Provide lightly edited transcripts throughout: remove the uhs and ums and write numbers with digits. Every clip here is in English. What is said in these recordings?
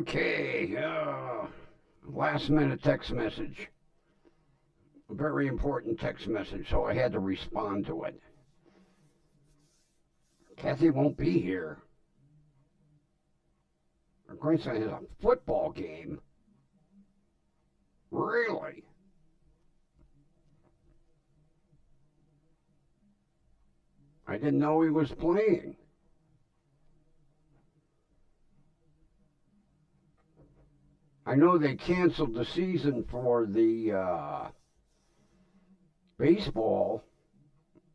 Okay, last minute text message. A very important text message, so I had to respond to it. Kathy won't be here. Her grandson has a football game. Really? I didn't know he was playing. I know they canceled the season for the baseball.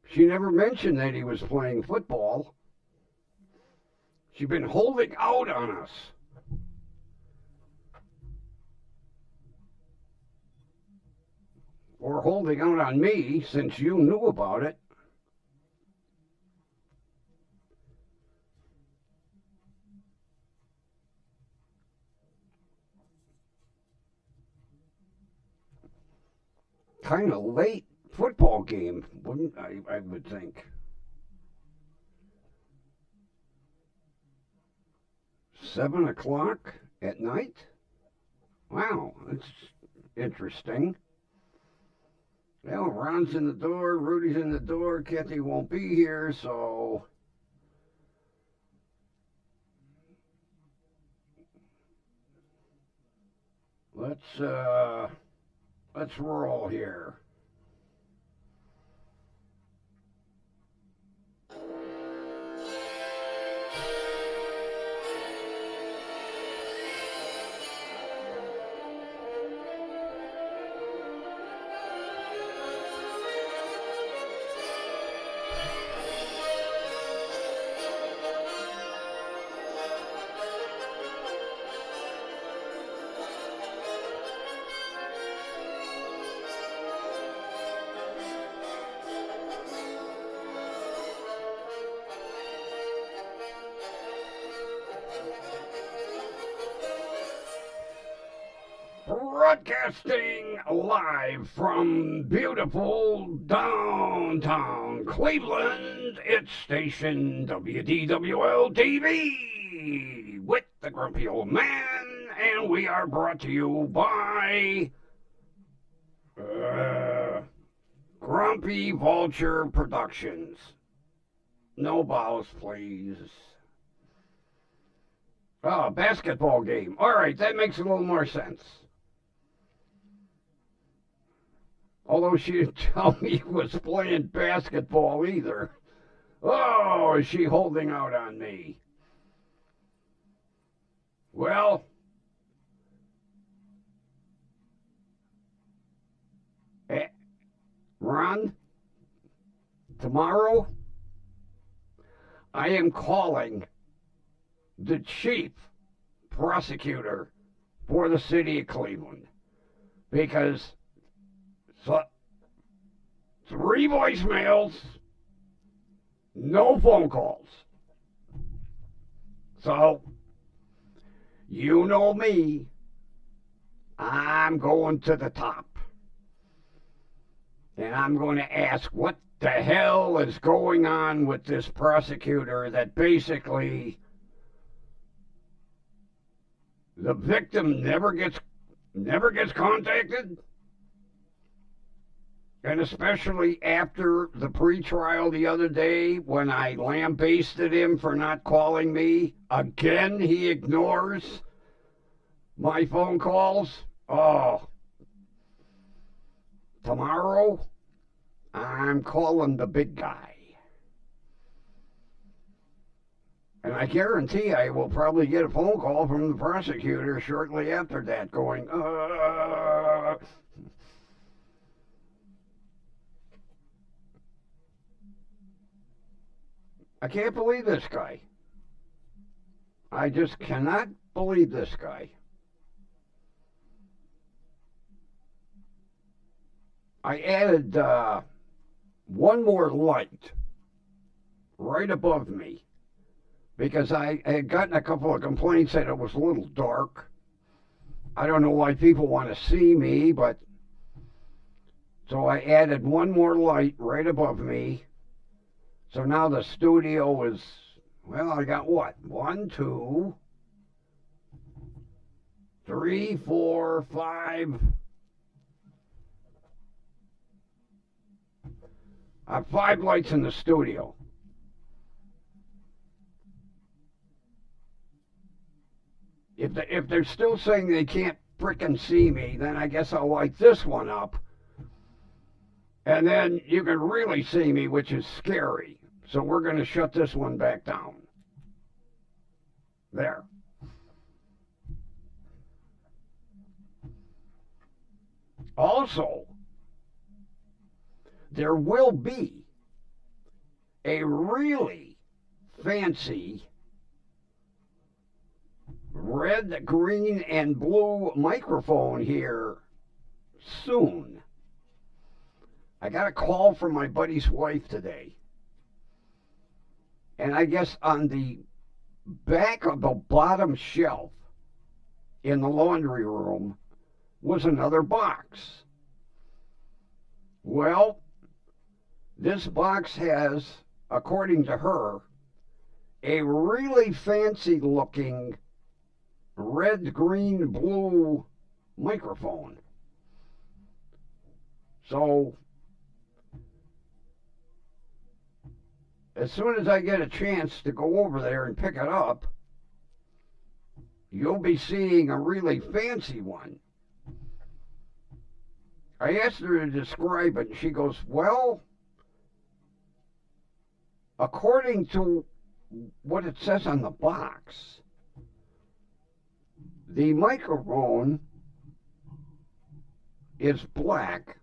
She never mentioned that he was playing football. She's been holding out on us. Or holding out on me since you knew about it. Kind of late football game, wouldn't I would think. 7 o'clock at night? Wow, that's interesting. Well, Ron's in the door, Rudy's in the door, Kathy won't be here, so let's roll here. Broadcasting live from beautiful downtown Cleveland, it's station WDWL TV with the Grumpy Old Man, and we are brought to you by Grumpy Vulture Productions. No bows, please. Oh, basketball game. All right, that makes a little more sense. Although she didn't tell me he was playing basketball either. Oh, is she holding out on me? Well, Ron, tomorrow I am calling the chief prosecutor for the city of Cleveland because 3 voicemails, no phone calls. So, you know me, I'm going to the top. And I'm going to ask what the hell is going on with this prosecutor that basically the victim never gets contacted? And especially after the pretrial the other day when I lambasted him for not calling me. Again, he ignores my phone calls. Oh. Tomorrow, I'm calling the big guy. And I guarantee I will probably get a phone call from the prosecutor shortly after that going, I can't believe this guy. I just cannot believe this guy. I added one more light right above me because I had gotten a couple of complaints that it was a little dark. I don't know why people want to see me, but so I added one more light right above me. So now the studio is, well, I got what? 1, 2, 3, 4, 5. I have 5 lights in the studio. If they're still saying they can't frickin' see me, then I guess I'll light this one up. And then you can really see me, which is scary. So we're going to shut this one back down. There. Also, there will be a really fancy red, green, and blue microphone here soon. I got a call from my buddy's wife today. And I guess on the back of the bottom shelf in the laundry room was another box. Well, this box has, according to her, a really fancy looking red, green, blue microphone. So, as soon as I get a chance to go over there and pick it up, you'll be seeing a really fancy one. I asked her to describe it, and she goes, well, according to what it says on the box, the microphone is black,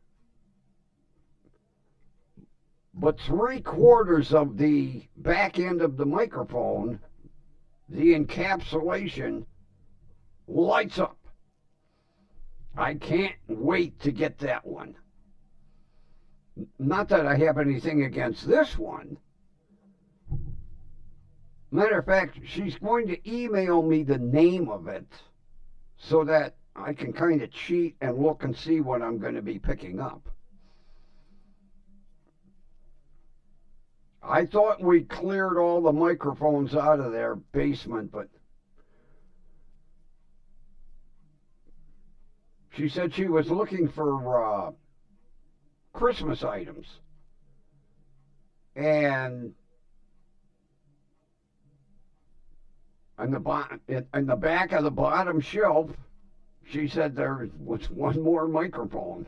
but 3/4 of the back end of the microphone, the encapsulation, lights up. I can't wait to get that one. Not that I have anything against this one. Matter of fact, she's going to email me the name of it so that I can kind of cheat and look and see what I'm going to be picking up. I thought we cleared all the microphones out of their basement, but she said she was looking for Christmas items. And on the back of the bottom shelf, she said there was one more microphone.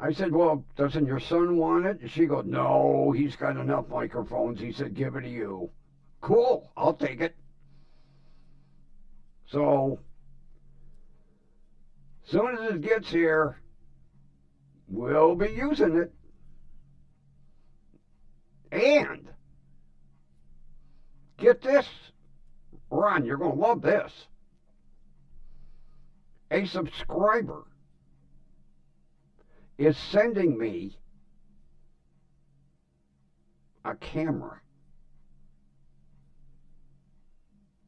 I said, well, doesn't your son want it? She goes, no, he's got enough microphones. He said, give it to you. Cool, I'll take it. So, as soon as it gets here, we'll be using it. And, get this, Ron, you're going to love this. A subscriber is sending me a camera.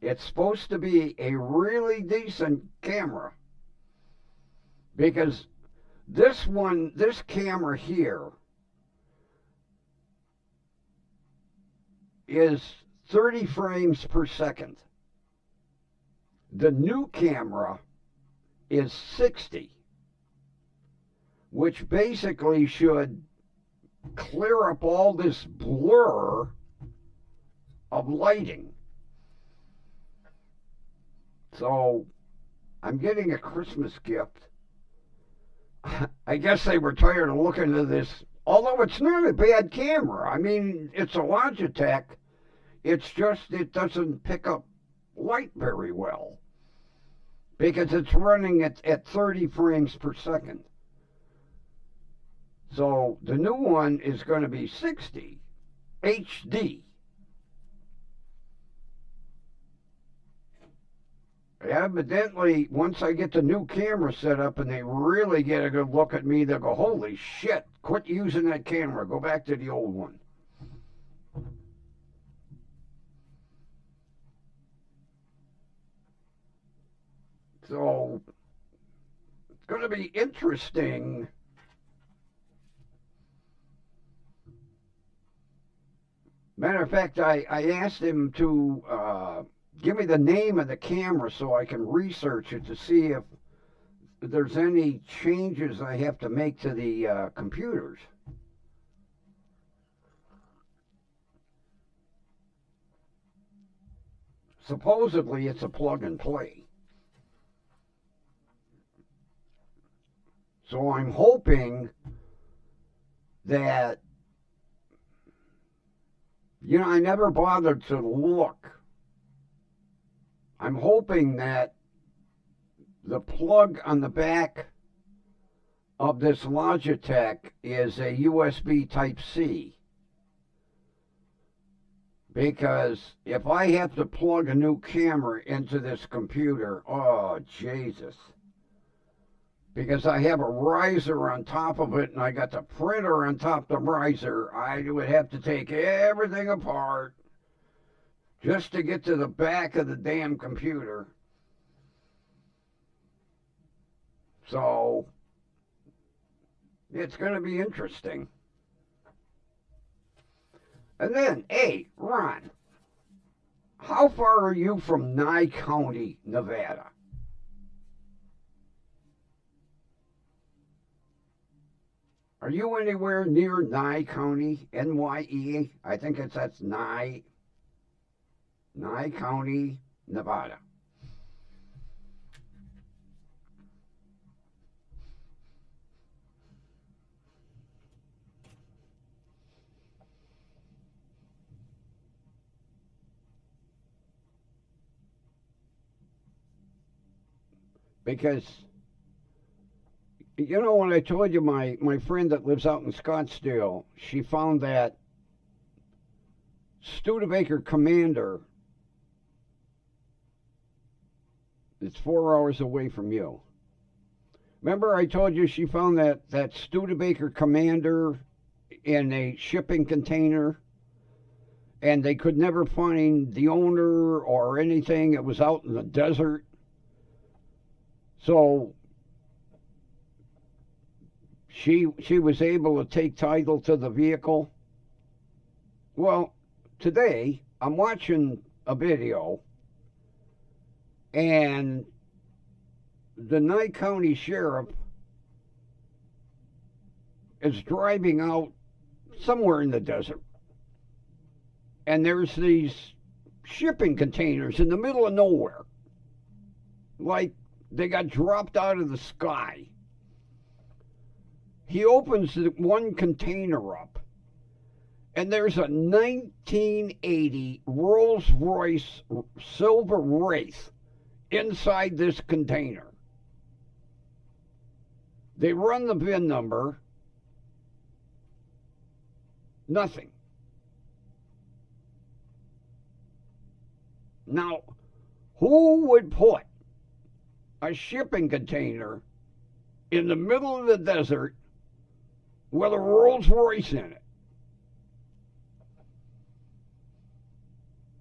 It's supposed to be a really decent camera because this camera here is 30 frames per second. The new camera is 60. Which basically should clear up all this blur of lighting. So, I'm getting a Christmas gift. I guess they were tired of looking at this, although it's not a bad camera. I mean, it's a Logitech. It's just it doesn't pick up light very well because it's running at 30 frames per second. So the new one is going to be 60 HD. Evidently, once I get the new camera set up and they really get a good look at me, they'll go, holy shit, quit using that camera. Go back to the old one. So it's going to be interesting. Matter of fact, I asked him to give me the name of the camera so I can research it to see if there's any changes I have to make to the computers. Supposedly it's a plug and play. So I'm hoping that, I never bothered to look. I'm hoping that the plug on the back of this Logitech is a USB Type-C. Because if I have to plug a new camera into this computer, oh, Jesus. Because I have a riser on top of it and I got the printer on top of the riser, I would have to take everything apart just to get to the back of the damn computer. So, it's going to be interesting. And then, hey, Ron, how far are you from Nye County, Nevada? Are you anywhere near Nye County, NYE? I think that's Nye County, Nevada. Because, when I told you my friend that lives out in Scottsdale, she found that Studebaker Commander, it's 4 hours away from you. Remember I told you she found that Studebaker Commander in a shipping container, and they could never find the owner or anything. It was out in the desert. So she was able to take title to the vehicle. Well, today I'm watching a video, and the Nye County Sheriff is driving out somewhere in the desert, and there's these shipping containers in the middle of nowhere, like they got dropped out of the sky. He opens one container up, and there's a 1980 Rolls-Royce Silver Wraith inside this container. They run the VIN number. Nothing. Now, who would put a shipping container in the middle of the desert with a Rolls Royce in it?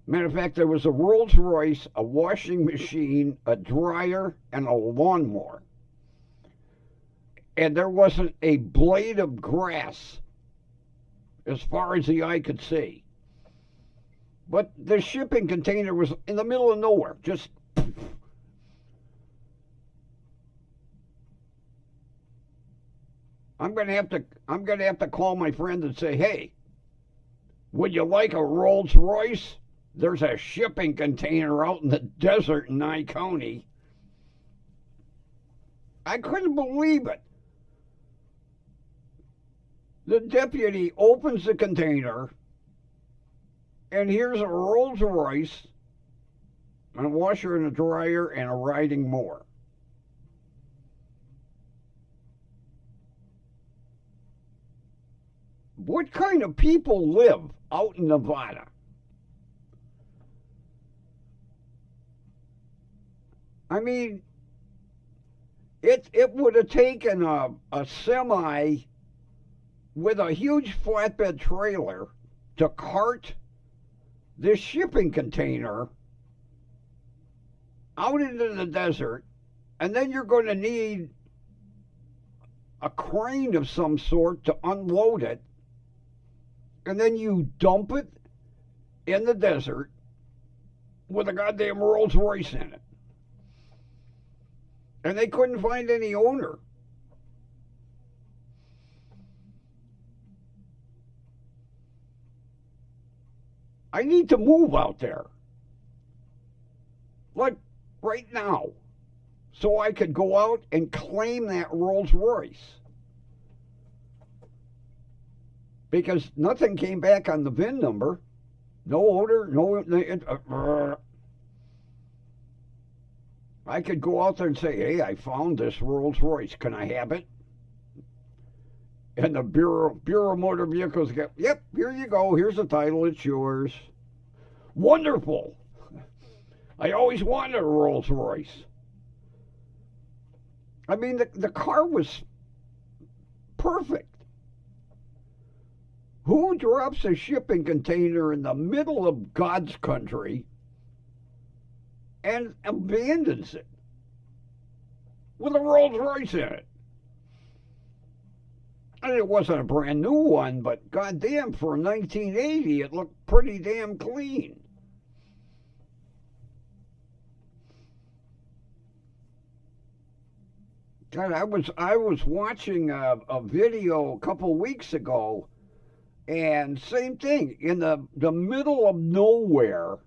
Matter of fact, there was a Rolls Royce, a washing machine, a dryer, and a lawnmower. And there wasn't a blade of grass as far as the eye could see. But the shipping container was in the middle of nowhere, just. I'm gonna have to call my friend and say, hey, would you like a Rolls Royce? There's a shipping container out in the desert in Nye County. I couldn't believe it. The deputy opens the container, and here's a Rolls Royce, and a washer and a dryer, and a riding mower. What kind of people live out in Nevada? I mean, it would have taken a semi with a huge flatbed trailer to cart this shipping container out into the desert, and then you're going to need a crane of some sort to unload it, and then you dump it in the desert. with a goddamn Rolls Royce in it. And they couldn't find any owner. I need to move out there. Like right now. So I could go out and claim that Rolls Royce. Because nothing came back on the VIN number. No owner, no. I could go out there and say, hey, I found this Rolls Royce. Can I have it? And the Bureau of Motor Vehicles go, yep, here you go. Here's the title. It's yours. Wonderful. I always wanted a Rolls Royce. I mean, the car was perfect. Who drops a shipping container in the middle of God's country and abandons it with a Rolls Royce in it? And it wasn't a brand new one, but goddamn, for 1980, it looked pretty damn clean. God, I was watching a video a couple weeks ago, and same thing. In the middle of nowhere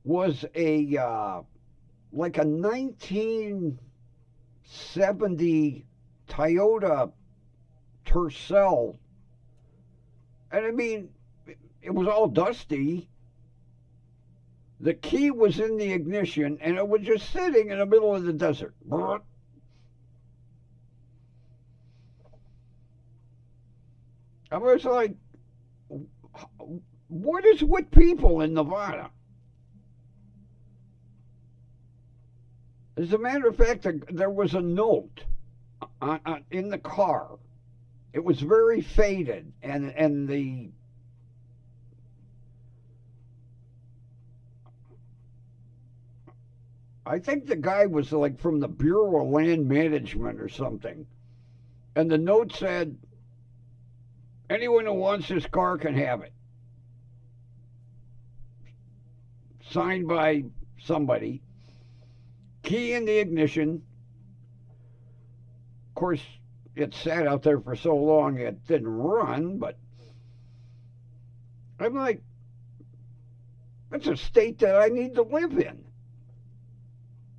was like a 1970 Toyota Tercel. And I mean, it was all dusty. The key was in the ignition, and it was just sitting in the middle of the desert. I was like, what is with people in Nevada? As a matter of fact, there was a note in the car. It was very faded, and I think the guy was like from the Bureau of Land Management or something. And the note said, anyone who wants this car can have it. Signed by somebody. Key in the ignition. Of course, it sat out there for so long it didn't run, but I'm like, that's a state that I need to live in.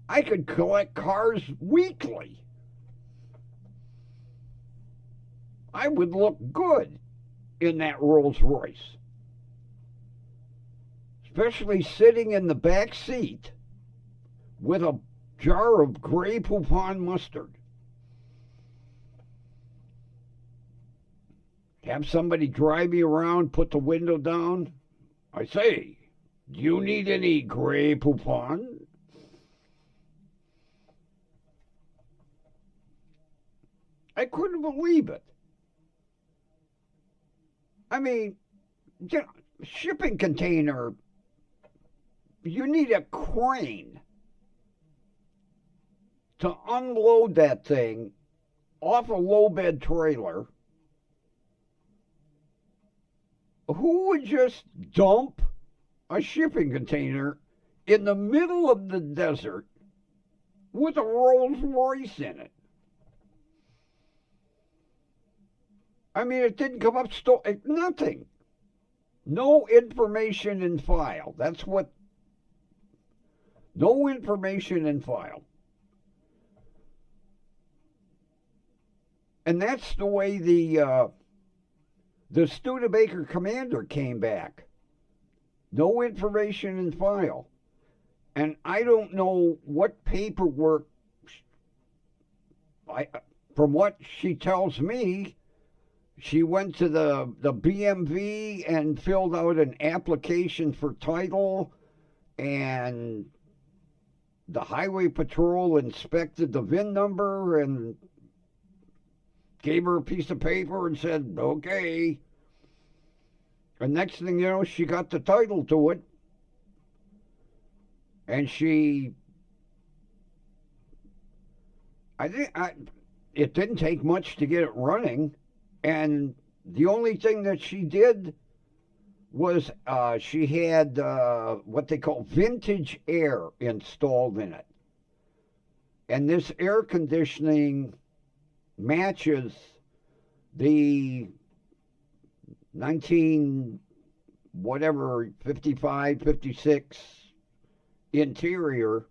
I could collect cars weekly. I would look good in that Rolls Royce. Especially sitting in the back seat with a jar of Grey Poupon mustard. Have somebody drive me around, put the window down. I say, do you need any Grey Poupon? I couldn't believe it. I mean, shipping container, you need a crane to unload that thing off a low bed trailer. Who would just dump a shipping container in the middle of the desert with a Rolls Royce in it? I mean, it didn't come up, nothing. No information in file. That's what, no information in file. And that's the way the Studebaker Commander came back. No information in file. And I don't know what paperwork, from what she tells me, she went to the BMV and filled out an application for title, and the Highway Patrol inspected the VIN number and gave her a piece of paper and said, okay. And next thing you know, she got the title to it. And it didn't take much to get it running. And the only thing that she did was she had what they call vintage air installed in it. And this air conditioning matches the 19 whatever 55, 56 interior.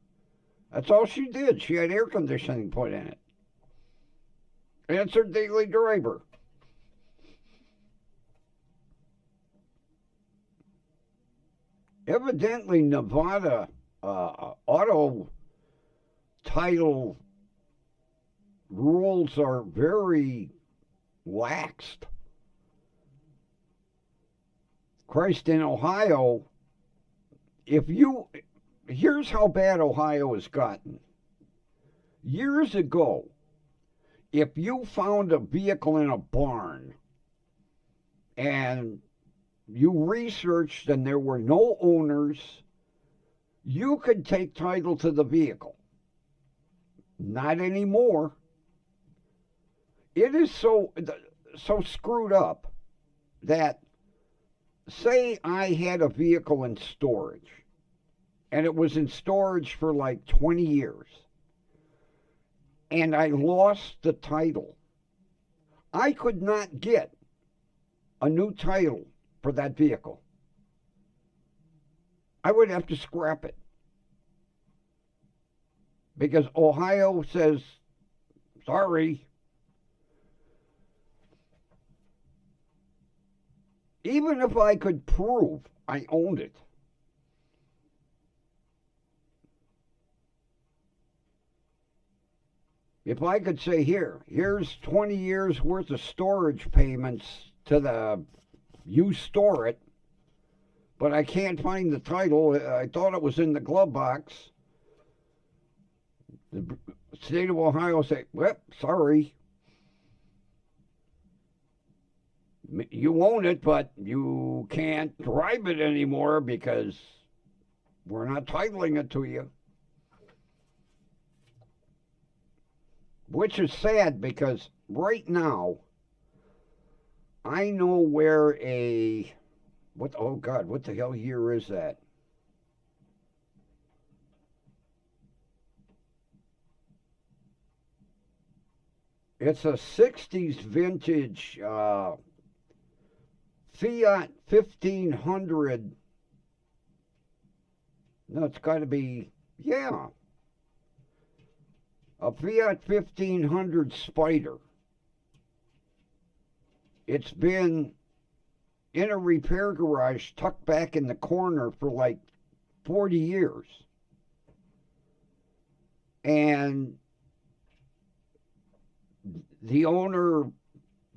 That's all she did. She had air conditioning put in it. And it's her daily driver. Evidently, Nevada auto title rules are very laxed. Christ, in Ohio, here's how bad Ohio has gotten. Years ago, if you found a vehicle in a barn and you researched and there were no owners, you could take title to the vehicle. Not anymore. It is so screwed up that, say I had a vehicle in storage, and it was in storage for like 20 years, and I lost the title. I could not get a new title for that vehicle. I would have to scrap it. Because Ohio says, sorry. Even if I could prove I owned it, if I could say, here's 20 years worth of storage payments you store it, but I can't find the title. I thought it was in the glove box. The state of Ohio say, well, sorry. You own it, but you can't drive it anymore because we're not titling it to you. Which is sad because right now, I know where what the hell year is that? It's a 60s vintage Fiat 1500. No, it's got to be, yeah. A Fiat 1500 Spider. It's been in a repair garage tucked back in the corner for like 40 years. And the owner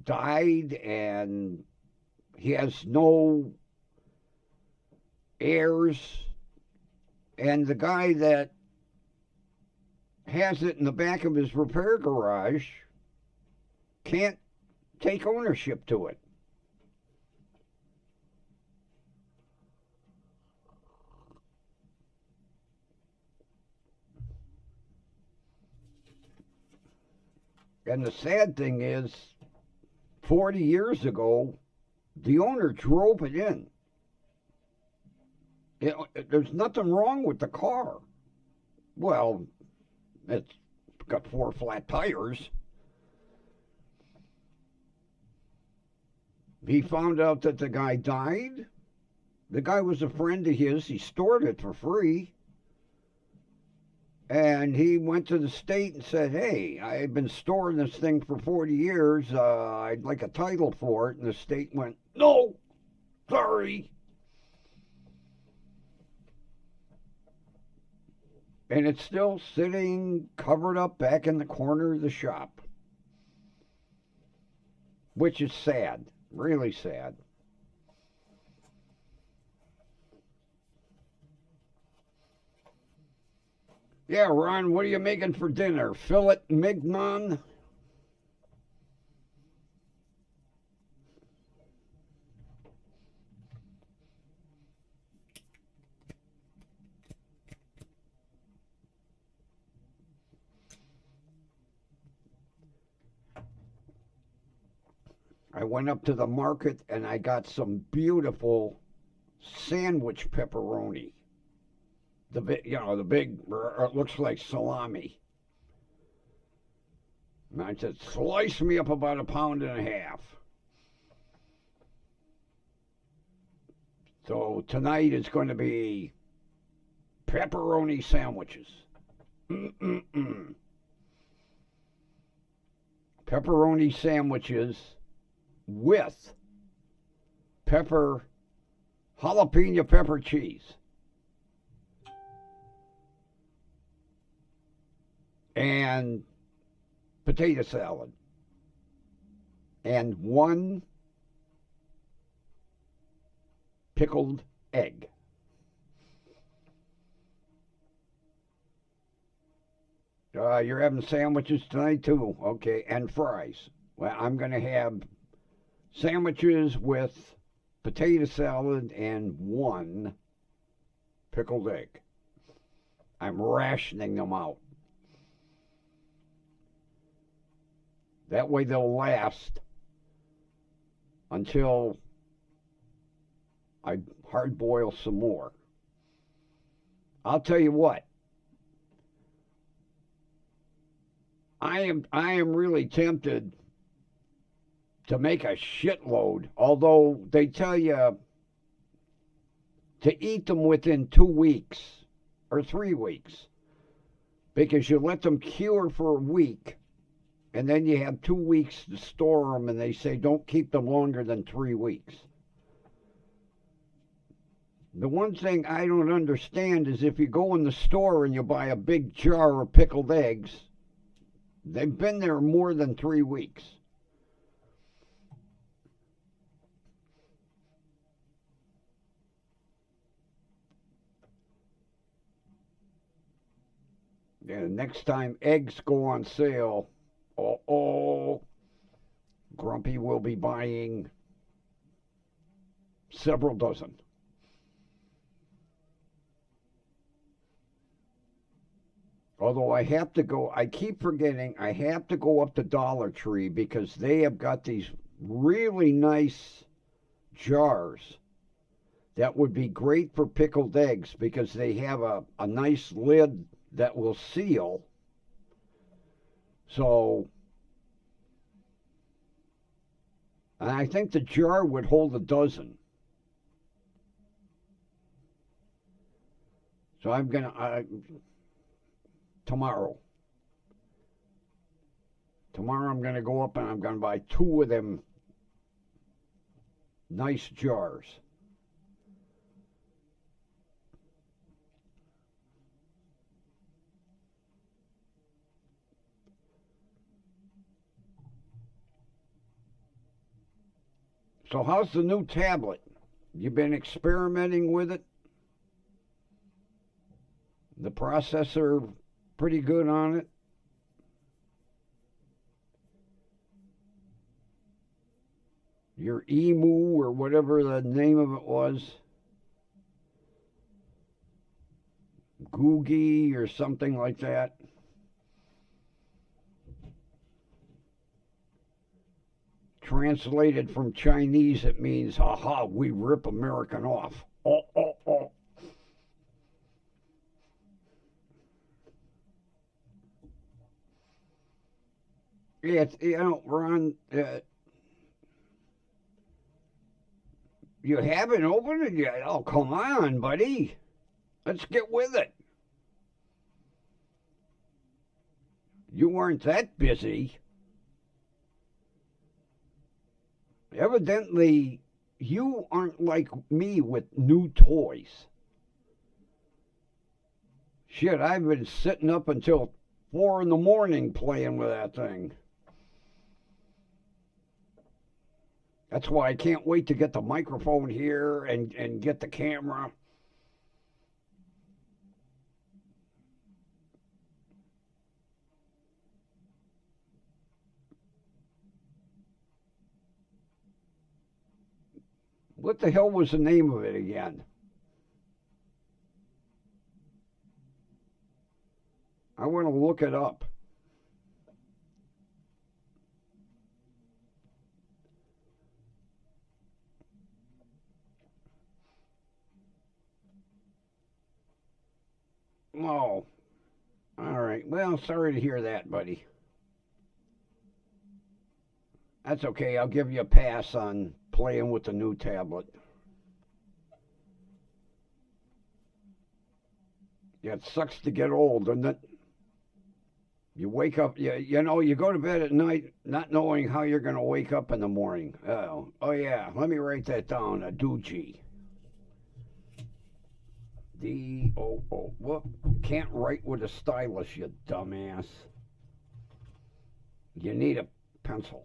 died and he has no heirs. And the guy that has it in the back of his repair garage can't take ownership to it. And the sad thing is, 40 years ago, the owner drove it in. There's nothing wrong with the car. Well, it's got 4 flat tires. He found out that the guy died. The guy was a friend of his. He stored it for free. And he went to the state and said, hey, I've been storing this thing for 40 years. I'd like a title for it. And the state went, no, sorry. And it's still sitting covered up back in the corner of the shop. Which is sad, really sad. Yeah, Ron, what are you making for dinner? Fillet mignon? I went up to the market and I got some beautiful sandwich pepperoni. The big, it looks like salami. And I said, slice me up about 1.5 pounds. So tonight it's going to be pepperoni sandwiches. Mm-mm-mm. Pepperoni sandwiches with jalapeno pepper cheese. And potato salad. And 1 pickled egg. You're having sandwiches tonight too, okay, and fries. Well, I'm going to have sandwiches with potato salad and 1 pickled egg. I'm rationing them out. That way they'll last until I hard boil some more. I'll tell you what. I am really tempted to make a shitload, although they tell you to eat them within 2 weeks or 3 weeks, because you let them cure for a week, and then you have 2 weeks to store them, and they say don't keep them longer than 3 weeks. The one thing I don't understand is if you go in the store and you buy a big jar of pickled eggs, they've been there more than 3 weeks. Yeah, next time eggs go on sale, Grumpy will be buying several dozen. Although I keep forgetting, I have to go up to Dollar Tree because they have got these really nice jars that would be great for pickled eggs because they have a nice lid that will seal. So, and I think the jar would hold a dozen. So I'm going to... Tomorrow I'm going to go up and I'm going to buy 2 of them nice jars. So how's the new tablet? You been experimenting with it? The processor pretty good on it? Your Emu or whatever the name of it was? Googie or something like that? Translated from Chinese, it means, haha, we rip American off. Oh, oh, oh. It's, Ron, you haven't opened it yet? Oh, come on, buddy. Let's get with it. You weren't that busy. Evidently, you aren't like me with new toys. Shit, I've been sitting up until 4 in the morning playing with that thing. That's why I can't wait to get the microphone here and get the camera. What the hell was the name of it again? I want to look it up. Oh, all right. Well, sorry to hear that, buddy. That's okay. I'll give you a pass on playing with the new tablet. Yeah, it sucks to get old, doesn't it? You wake up, you go to bed at night not knowing how you're going to wake up in the morning. Oh yeah, let me write that down. A doogie. D-O-O. Whoop. Can't write with a stylus, you dumbass. You need a pencil.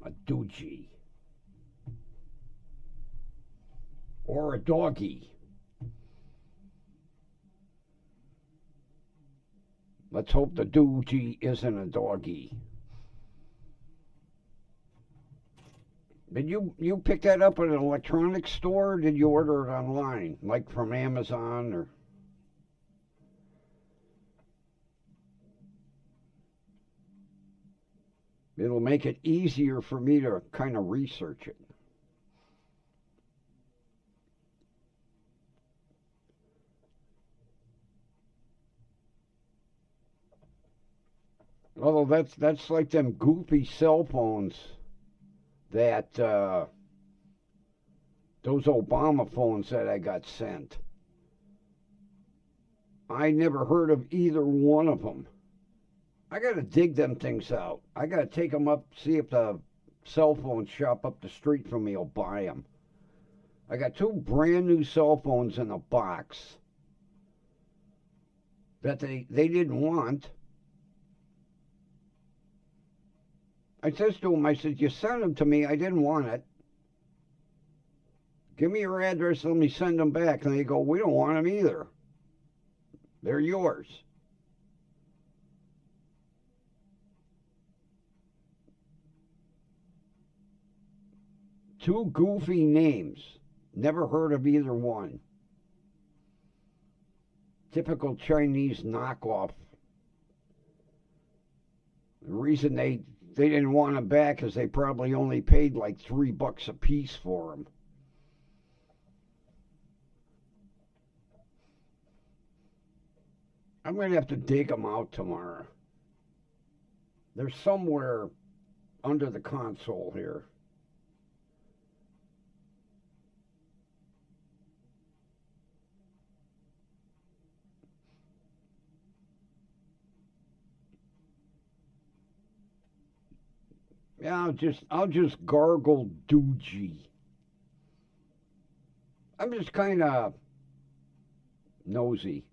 A doogie. Or a doggy. Let's hope the doogie isn't a doggy. Did you pick that up at an electronics store? Or did you order it online, like from Amazon or? It'll make it easier for me to kind of research it. Although that's like them goofy cell phones that those Obama phones that I got sent. I never heard of either one of them. I got to dig them things out. I got to take them up, see if the cell phone shop up the street from me will buy them. I got two brand new cell phones in a box that they didn't want. I says to them, I said, you sent them to me. I didn't want it. Give me your address. Let me send them back. And they go, we don't want them either. They're yours. Two goofy names. Never heard of either one. Typical Chinese knockoff. The reason they didn't want them back is they probably only paid like $3 a piece for them. I'm going to have to dig them out tomorrow. They're somewhere under the console here. Yeah, I'll just gargle doogie. I'm just kind of nosy.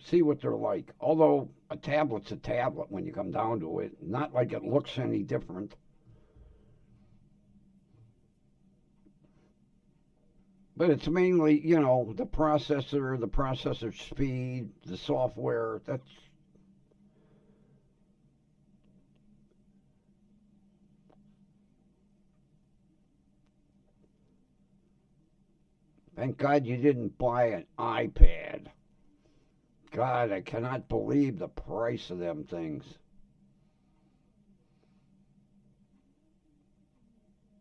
See what they're like. Although a tablet's a tablet when you come down to it. Not like it looks any different. But it's mainly, the processor speed, the software. That's Thank God you didn't buy an iPad. God, I cannot believe the price of them things.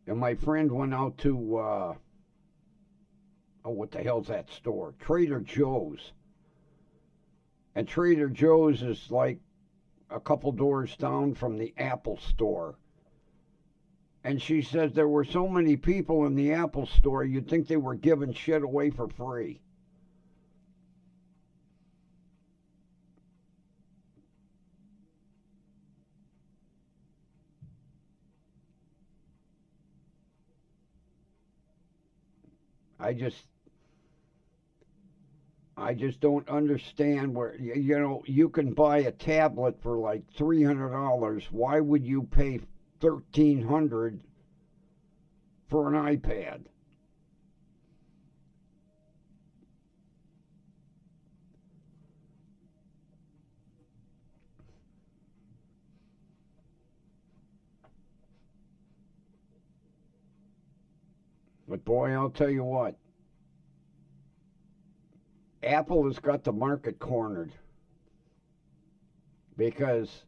And my friend went out to, what the hell's that store? Trader Joe's. And Trader Joe's is like a couple doors down from the Apple store. And she says there were so many people in the Apple store, you'd think they were giving shit away for free. I just I just don't understand where you can buy a tablet for like $300. Why would you pay $1,300 for an iPad? But boy, I'll tell you what, Apple has got the market cornered because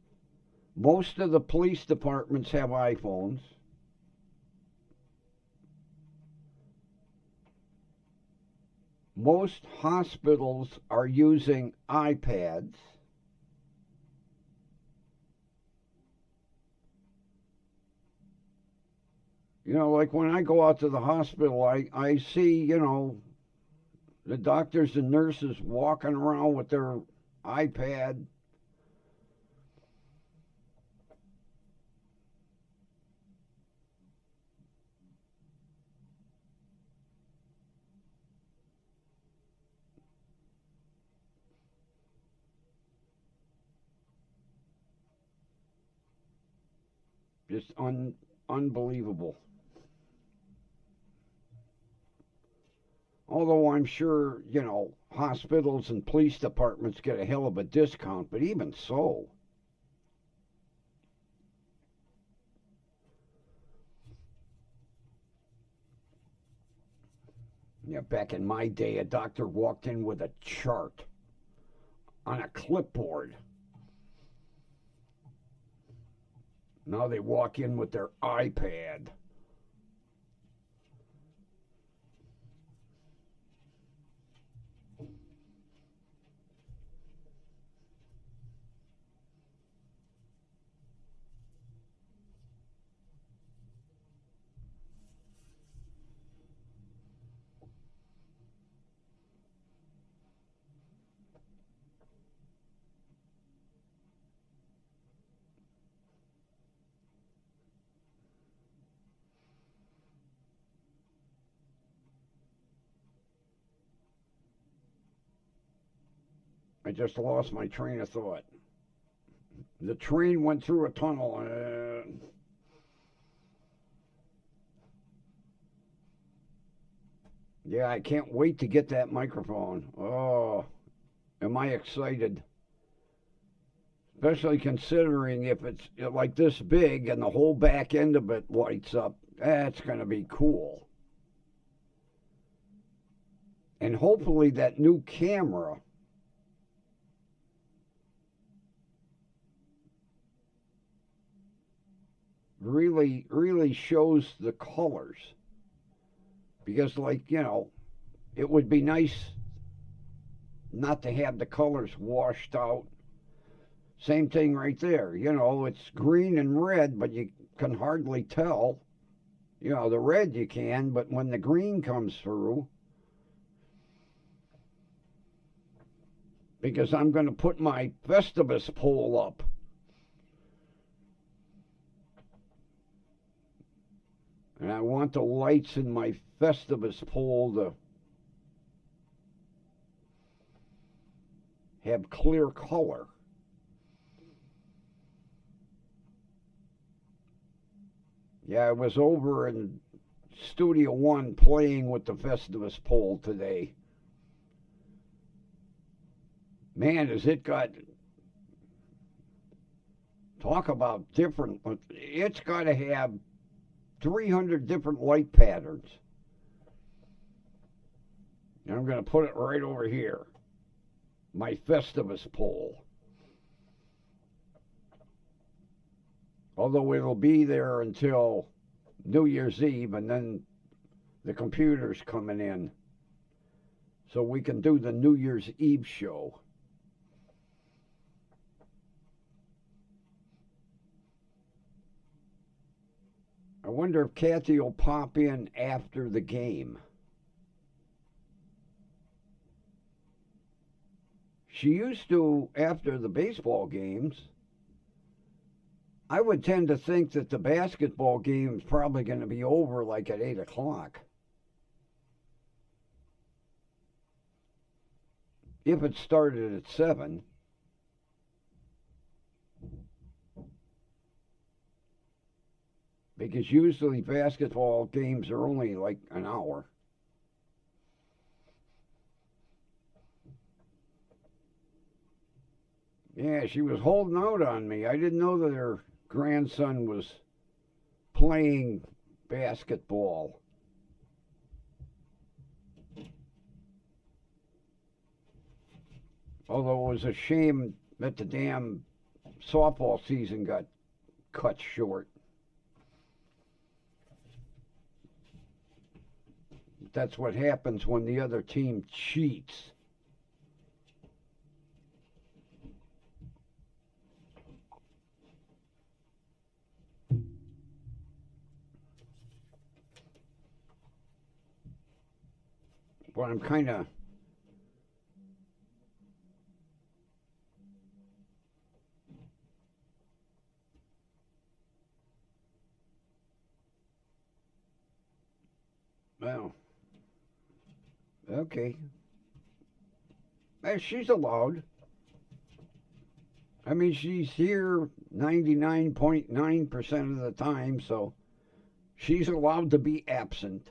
most of the police departments have iPhones. most hospitals are using iPads. You know, like when I go out to the hospital, I see, the doctors and nurses walking around with their iPad. Just unbelievable. Although I'm sure, hospitals and police departments get a hell of a discount, but even so. Yeah, back in my day, a doctor walked in with a chart on a clipboard. Now they walk in with their iPad. I just lost my train of thought. The train went through a tunnel. Yeah, I can't wait to get that microphone. Oh, am I excited? Especially considering if it's like this big and the whole back end of it lights up. That's going to be cool. And hopefully that new camera really shows the colors. Because, like, it would be nice not to have the colors washed out. Same thing right there. It's green and red, but you can hardly tell. The red you can, but when the green comes through, because I'm going to put my Festivus pole up. And I want the lights in my Festivus pole to have clear color. Yeah, I was over in Studio One playing with the Festivus pole today. Man, has it got. Talk about different. It's got to have 300 different light patterns. And I'm going to put it right over here. My Festivus pole. Although it'll be there until New Year's Eve, and then the computer's coming in. So we can do the New Year's Eve show. I wonder if Kathy will pop in after the game. She used to after the baseball games. I would tend to think that the basketball game is probably going to be over like at 8 o'clock. If it started at 7. Because usually basketball games are only like an hour. Yeah, she was holding out on me. I didn't know that her grandson was playing basketball. Although it was a shame that the damn softball season got cut short. But that's what happens when the other team cheats. But I'm kind of... Well, okay. She's allowed. I mean, she's here 99.9% of the time, so she's allowed to be absent.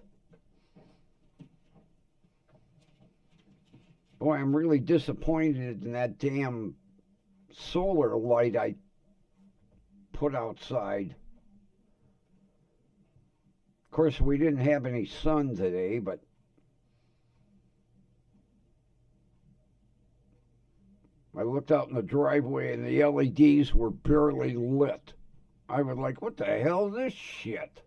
Boy, I'm really disappointed in that damn solar light I put outside. Of course, we didn't have any sun today, but I looked out in the driveway and the LEDs were barely lit. I was like, what the hell is this shit?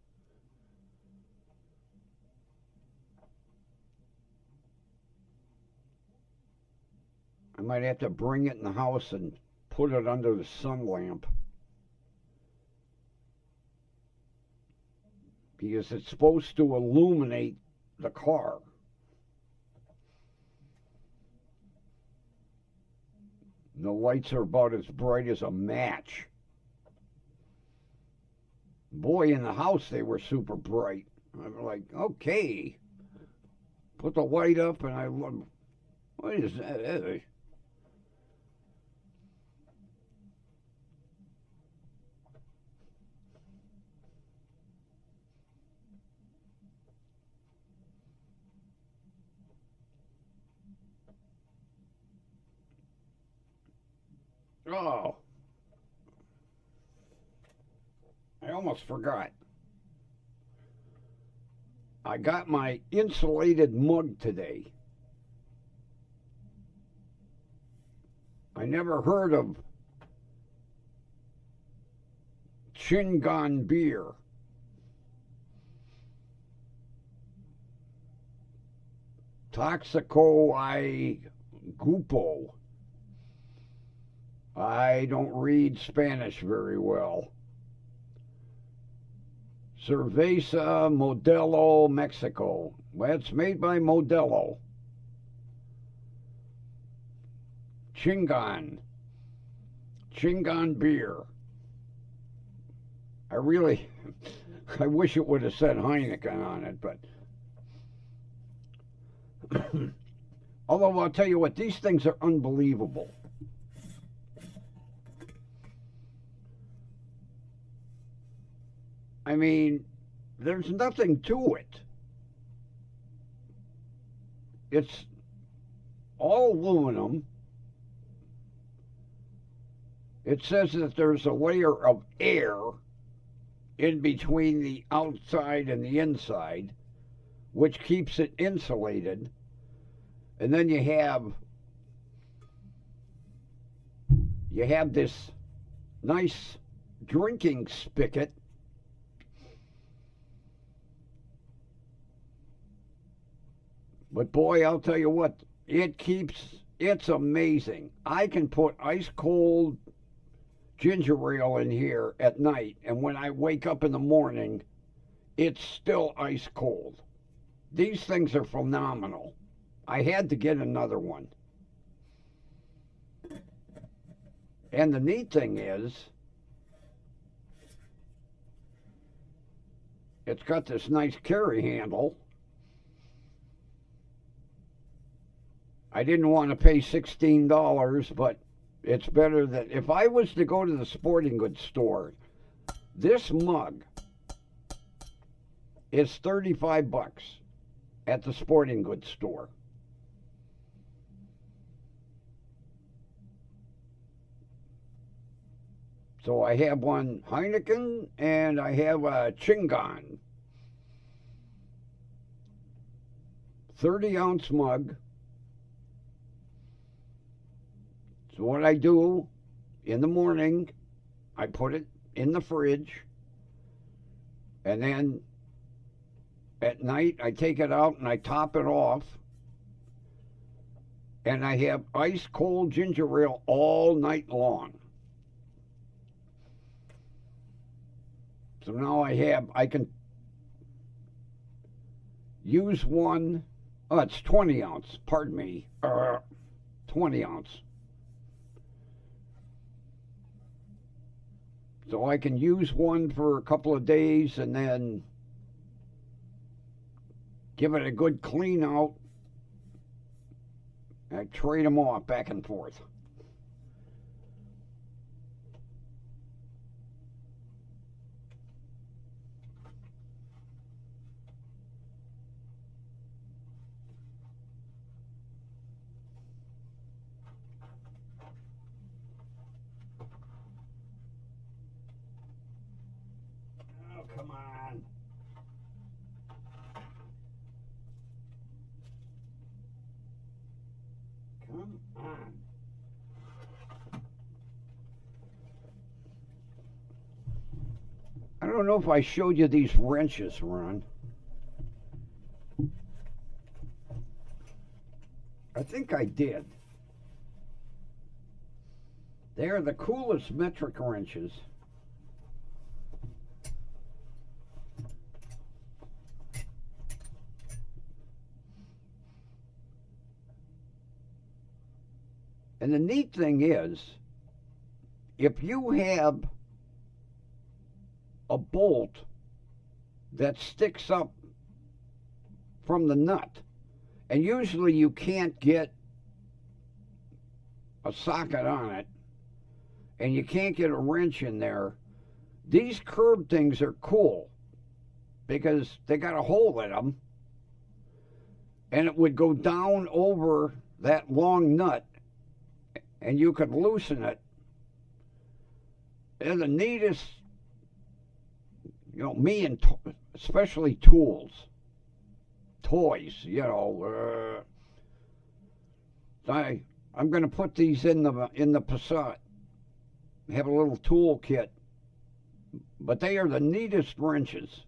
I might have to bring it in the house and put it under the sun lamp. Because it's supposed to illuminate the car. And the lights are about as bright as a match. Boy, in the house they were super bright. I'm like, okay. Put the light up and I look. What is that? Oh, I almost forgot. I got my insulated mug today. I never heard of Chingon beer. Toxico I Gupo. I don't read Spanish very well. Cerveza Modelo Mexico. Well, it's made by Modelo. Chingon beer. I wish it would have said Heineken on it, but although I'll tell you what, these things are unbelievable. I mean, there's nothing to it. It's all aluminum. It says that there's a layer of air in between the outside and the inside, which keeps it insulated. And then you have this nice drinking spigot. But boy, I'll tell you what, it's amazing. I can put ice cold ginger ale in here at night, and when I wake up in the morning, it's still ice cold. These things are phenomenal. I had to get another one. And the neat thing is, it's got this nice carry handle. I didn't want to pay $16, but it's better than if I was to go to the sporting goods store. This mug is $35 at the sporting goods store. So I have one Heineken and I have a Chingon. 30-ounce mug. So what I do in the morning, I put it in the fridge, and then At night, I take it out and I top it off. And I have ice cold ginger ale all night long. So now I can use one. Oh, it's 20 ounce. Pardon me. 20 ounce. So I can use one for a couple of days and then give it a good clean out. I trade them off back and forth. Oh, come on. Come on. I don't know if I showed you these wrenches, Ron. I think I did. They are the coolest metric wrenches. And the neat thing is, if you have a bolt that sticks up from the nut, and usually you can't get a socket on it, and you can't get a wrench in there, these curved things are cool because they got a hole in them, and it would go down over that long nut, and you could loosen it. They're the neatest, me and especially tools, toys, I'm going to put these in the Passat. Have a little tool kit, but they are the neatest wrenches.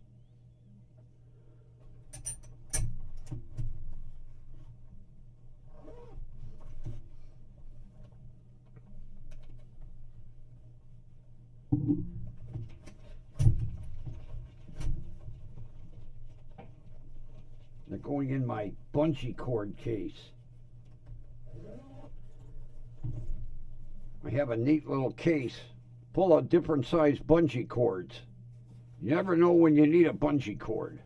They're going in my bungee cord case. I have a neat little case full of different size bungee cords. You never know when you need a bungee cord.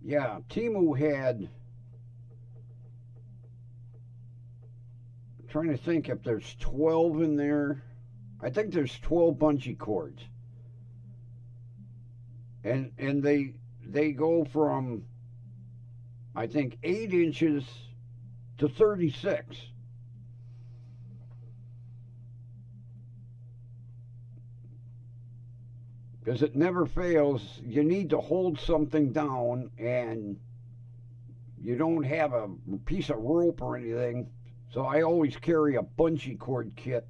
Yeah, Timu had, I'm trying to think if there's 12 in there. I think there's 12 bungee cords. And they go from, I think, 8 inches to 36. Because it never fails. You need to hold something down, and you don't have a piece of rope or anything. So I always carry a bungee cord kit.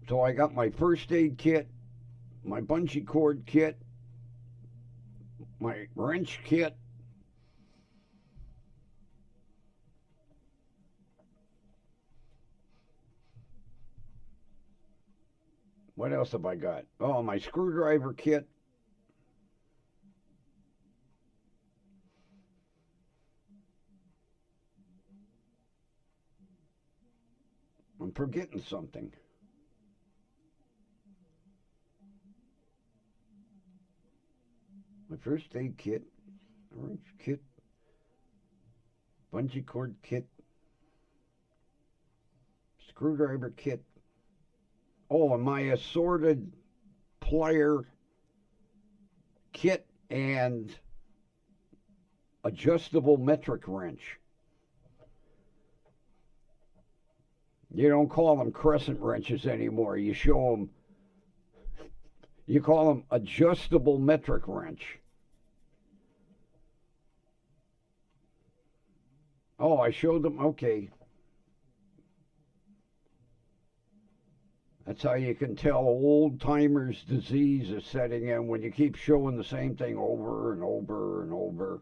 So I got my first aid kit, my bungee cord kit, my wrench kit. What else have I got? Oh, my screwdriver kit. I'm forgetting something. My first aid kit, wrench kit, bungee cord kit, screwdriver kit. Oh, and my assorted plier kit and adjustable metric wrench. You don't call them crescent wrenches anymore. You call them adjustable metric wrench. Oh, I showed them. Okay. That's how you can tell old timers' disease is setting in when you keep showing the same thing over and over and over.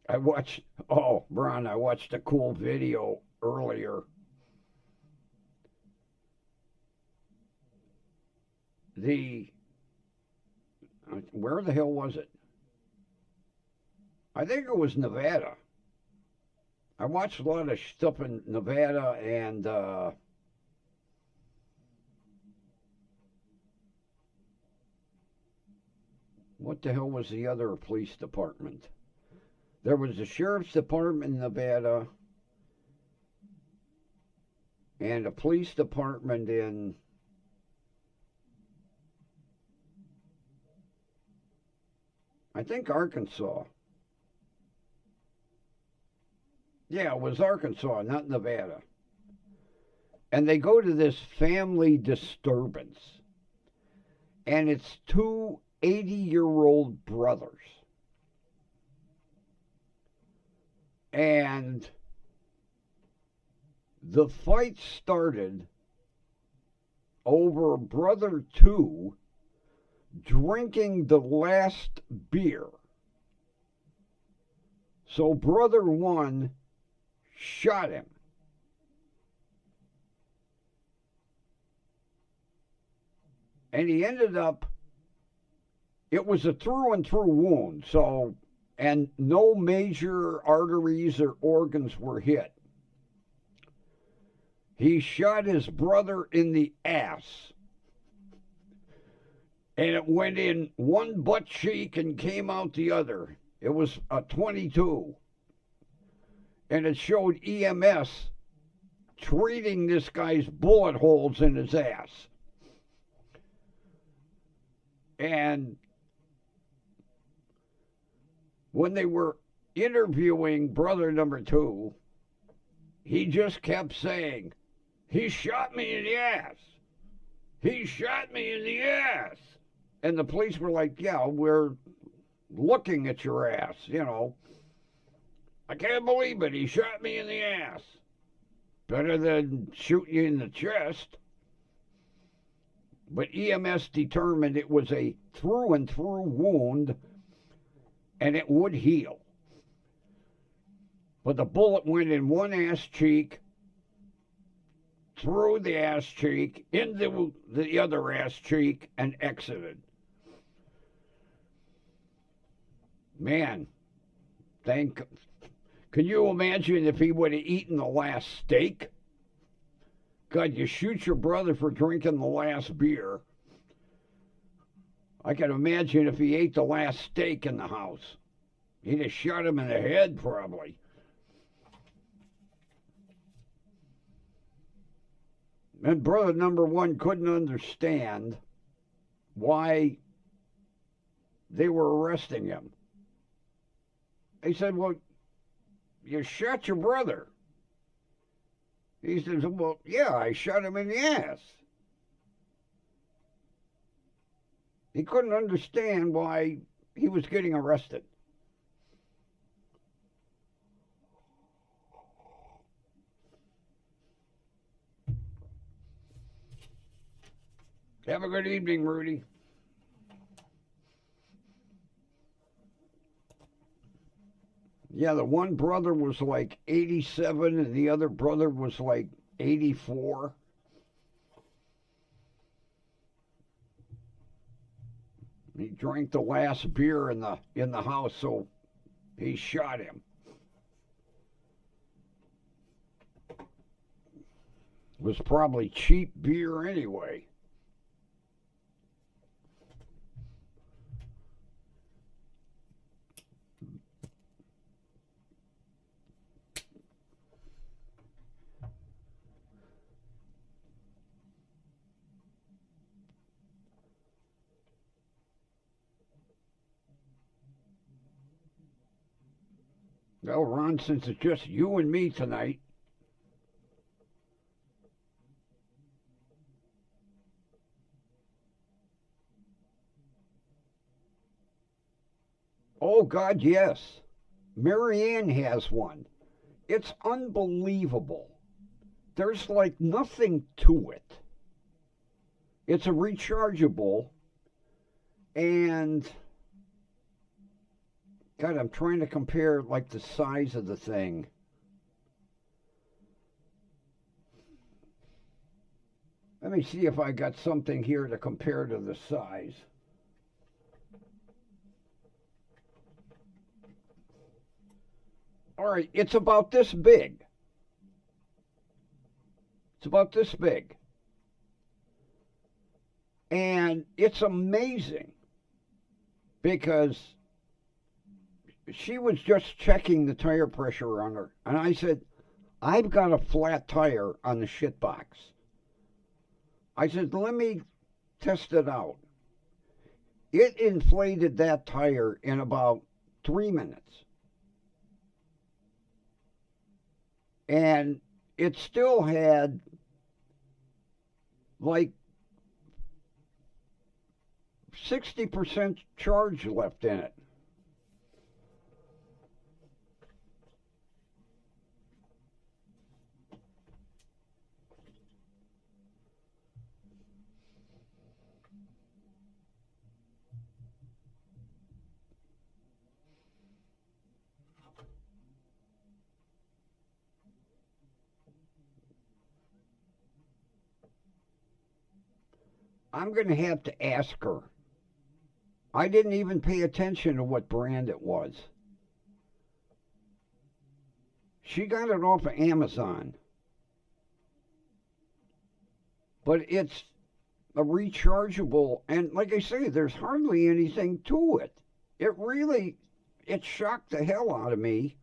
I watched, oh, Ron, I watched a cool video earlier. The, where the hell was it? I think it was Nevada. I watched a lot of stuff in Nevada and what the hell was the other police department? There was the sheriff's department in Nevada and a police department in I think Arkansas. Yeah, it was Arkansas, not Nevada. And they go to this family disturbance. And it's two 80-year-old brothers. And the fight started over brother two drinking the last beer. So brother one shot him. And he ended up, it was a through and through wound, so, and no major arteries or organs were hit. He shot his brother in the ass. And it went in one butt cheek and came out the other. It was a 22. And it showed EMS treating this guy's bullet holes in his ass. And when they were interviewing brother number two, he just kept saying, he shot me in the ass. He shot me in the ass. And the police were like, yeah, we're looking at your ass, you know. I can't believe it. He shot me in the ass. Better than shooting you in the chest. But EMS determined it was a through and through wound and it would heal. But the bullet went in one ass cheek, through the ass cheek, into the other ass cheek, and exited. Man, can you imagine if he would have eaten the last steak? God, you shoot your brother for drinking the last beer. I can imagine if he ate the last steak in the house. He'd have shot him in the head, probably. And brother number one couldn't understand why they were arresting him. He said, well, you shot your brother. He says, well, yeah, I shot him in the ass. He couldn't understand why he was getting arrested. Have a good evening, Rudy. Yeah, the one brother was like 87 and the other brother was like 84. He drank the last beer in the house, so he shot him. It was probably cheap beer anyway. Well, Ron, since it's just you and me tonight, Oh, God, yes. Marianne has one. It's unbelievable. There's like nothing to it. It's a rechargeable, and God, I'm trying to compare like the size of the thing. Let me see if I got something here to compare to the size. All right, it's about this big. It's about this big. And it's amazing because she was just checking the tire pressure on her. And I said, I've got a flat tire on the shit box. I said, let me test it out. It inflated that tire in about 3 minutes. And it still had like 60% charge left in it. I'm going to have to ask her. I didn't even pay attention to what brand it was. She got it off of Amazon. But it's a rechargeable, and like I say, there's hardly anything to it. It shocked the hell out of me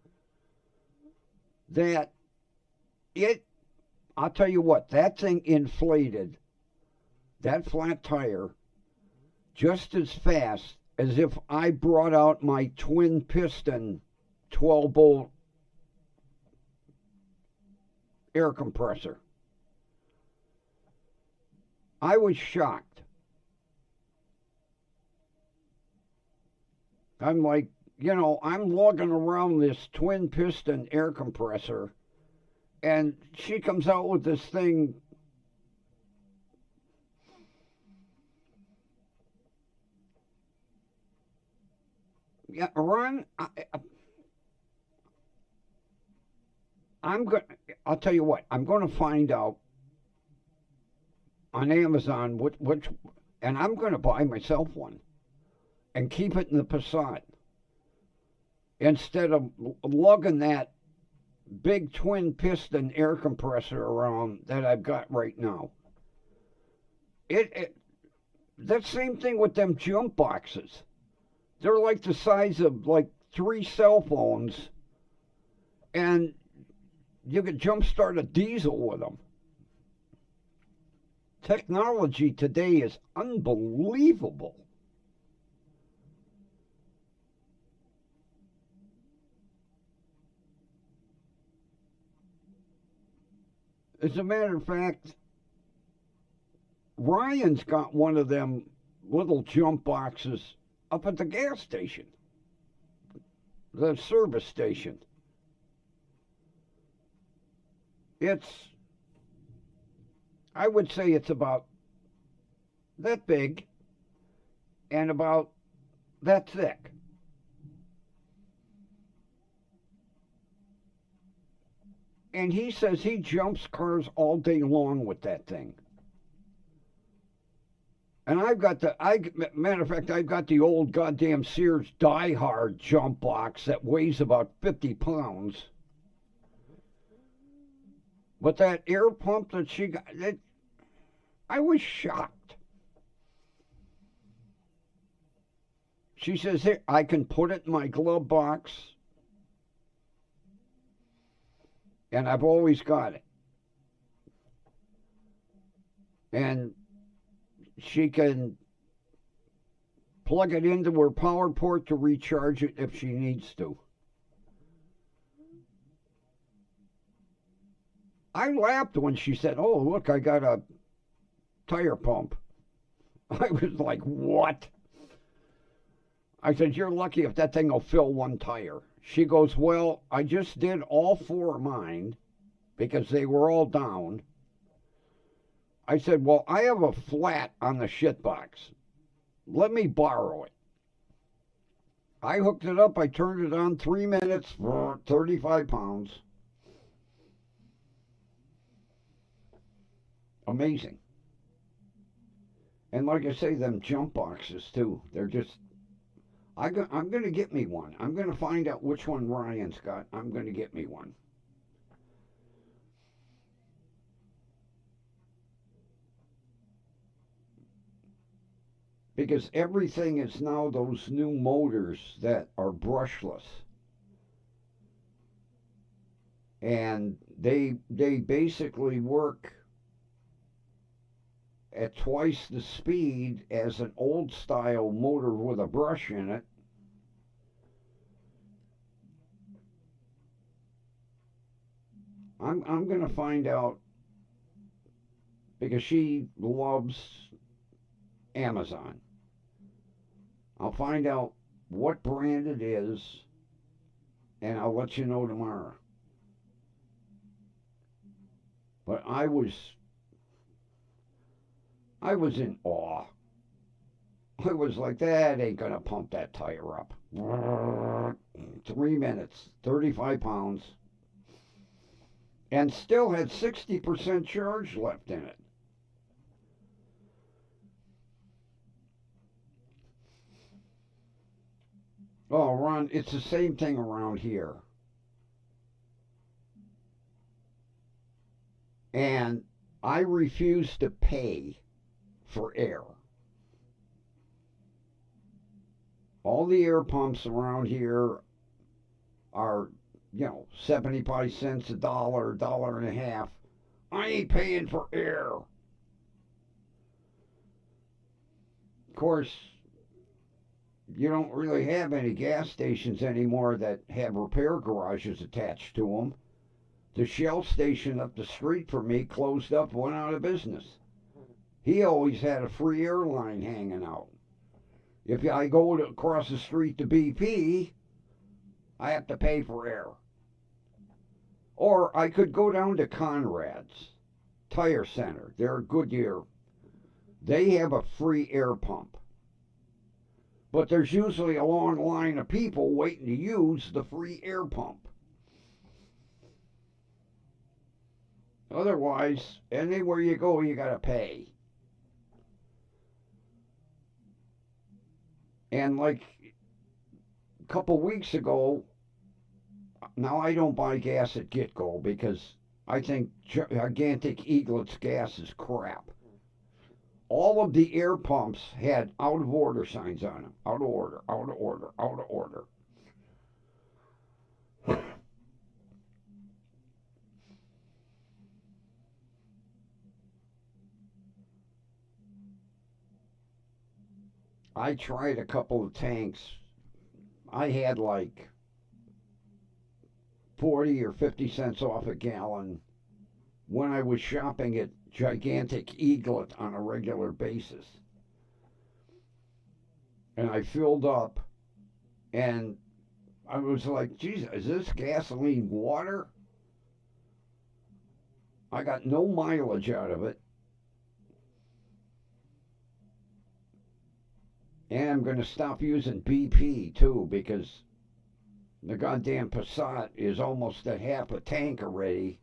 that I'll tell you what, that thing inflated that flat tire just as fast as if I brought out my twin piston 12-bolt air compressor. I was shocked. I'm like, I'm lugging around this twin piston air compressor, and she comes out with this thing. Yeah, Ron, I'll tell you what, I'm going to find out on Amazon which, and I'm going to buy myself one and keep it in the Passat instead of lugging that big twin piston air compressor around that I've got right now. That same thing with them jump boxes. They're like the size of like 3 cell phones, and you could jumpstart a diesel with them. Technology today is unbelievable. As a matter of fact, Ryan's got one of them little jump boxes up at the gas station, the service station. I would say it's about that big and about that thick. And he says he jumps cars all day long with that thing. And matter of fact, I've got the old goddamn Sears Die Hard jump box that weighs about 50 pounds. But that air pump that she got, I was shocked. She says, "Here, I can put it in my glove box, and I've always got it." And she can plug it into her power port to recharge it if she needs to. I laughed when she said, "Oh, look, I got a tire pump." I was like, what? I said, you're lucky if that thing will fill one tire. She goes, well, I just did all four of mine because they were all down. I said, well, I have a flat on the shit box. Let me borrow it. I hooked it up. I turned it on 3 minutes for 35 pounds. Amazing. And like I say, them jump boxes too. They're just. I'm going to get me one. I'm going to find out which one Ryan's got. I'm going to get me one. Because everything is now those new motors that are brushless. And they basically work at twice the speed as an old style motor with a brush in it. I'm going to find out because she loves Amazon. I'll find out what brand it is and I'll let you know tomorrow. But I was in awe. I was like, that ain't gonna pump that tire up. 3 minutes, 35 pounds, and still had 60% charge left in it. Oh, Ron, it's the same thing around here. And I refuse to pay for air. All the air pumps around here are, 75 cents, a dollar and a half. I ain't paying for air. Of course, you don't really have any gas stations anymore that have repair garages attached to them. The Shell station up the street from me closed up, went out of business. He always had a free airline hanging out. If I go across the street to BP, I have to pay for air. Or I could go down to Conrad's Tire Center. They're Goodyear. They have a free air pump. But there's usually a long line of people waiting to use the free air pump. Otherwise, anywhere you go, you got to pay. And like a couple weeks ago, now I don't buy gas at GetGo because I think Gigantic Eaglet's gas is crap. All of the air pumps had out of order signs on them. Out of order, out of order, out of order. I tried a couple of tanks. I had like 40 or 50 cents off a gallon when I was shopping at Gigantic Eaglet on a regular basis. And I filled up and I was like, geez, is this gasoline water? I got no mileage out of it. And I'm going to stop using BP too because the goddamn Passat is almost at half a tank already.